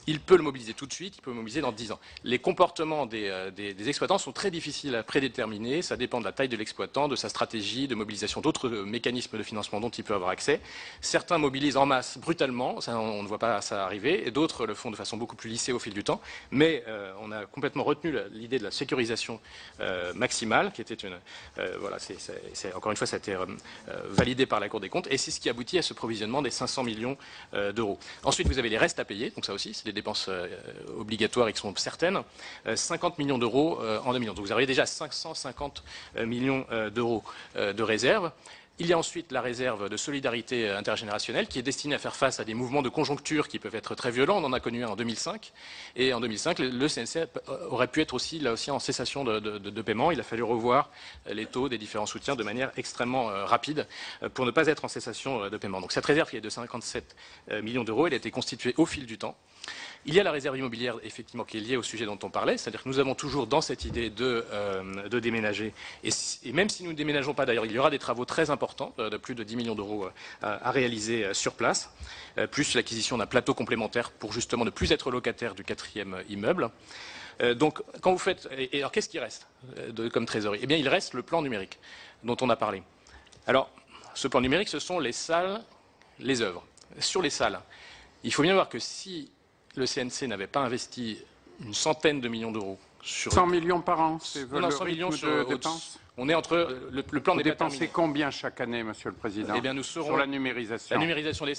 il peut le mobiliser tout de suite, il peut le mobiliser dans 10 ans. Les comportements des exploitants sont très difficiles à prédéterminer, ça dépend de la taille de l'exploitant, de sa stratégie, de mobilisation d'autres mécanismes de financement dont il peut avoir accès. Certains mobilisent en masse brutalement, ça, on ne voit pas ça arriver, et d'autres le font de façon beaucoup plus lissée au fil du temps. Mais on a complètement retenu l'idée de la sécurisation maximale, qui était une... voilà, encore une fois, ça a été validé par la Cour des comptes, et c'est ce qui aboutit à ce provisionnement des 500 millions d'euros. Ensuite, vous avez les restes à payer, donc ça aussi, c'est des dépenses obligatoires et qui sont certaines, 50 millions d'euros en 2011. Donc vous avez déjà 550 millions d'euros de réserve. Il y a ensuite la réserve de solidarité intergénérationnelle qui est destinée à faire face à des mouvements de conjoncture qui peuvent être très violents. On en a connu un en 2005. Et en 2005, le CNC aurait pu être aussi, là aussi, en cessation de paiement. Il a fallu revoir les taux des différents soutiens de manière extrêmement rapide pour ne pas être en cessation de paiement. Donc cette réserve qui est de 57 millions d'euros, elle a été constituée au fil du temps. Il y a la réserve immobilière, effectivement, qui est liée au sujet dont on parlait, c'est-à-dire que nous avons toujours dans cette idée de déménager, et même si nous ne déménageons pas d'ailleurs, il y aura des travaux très importants, de plus de 10 millions d'euros à réaliser sur place, plus l'acquisition d'un plateau complémentaire pour justement ne plus être locataire du 4e immeuble. Donc, quand vous faites... Et alors, qu'est-ce qui reste comme trésorerie? Eh bien, il reste le plan numérique dont on a parlé. Alors, ce plan numérique, ce sont les salles, les œuvres. Sur les salles, il faut bien voir que si le CNC n'avait pas investi une centaine de millions d'euros sur... 100 millions par an, c'est non, le 100 millions rythme sur de dépenses. On est entre... Le plan Vous n'est pas dépensez terminé. combien chaque année, Monsieur le Président, Eh bien, nous serons... sur la numérisation? La numérisation des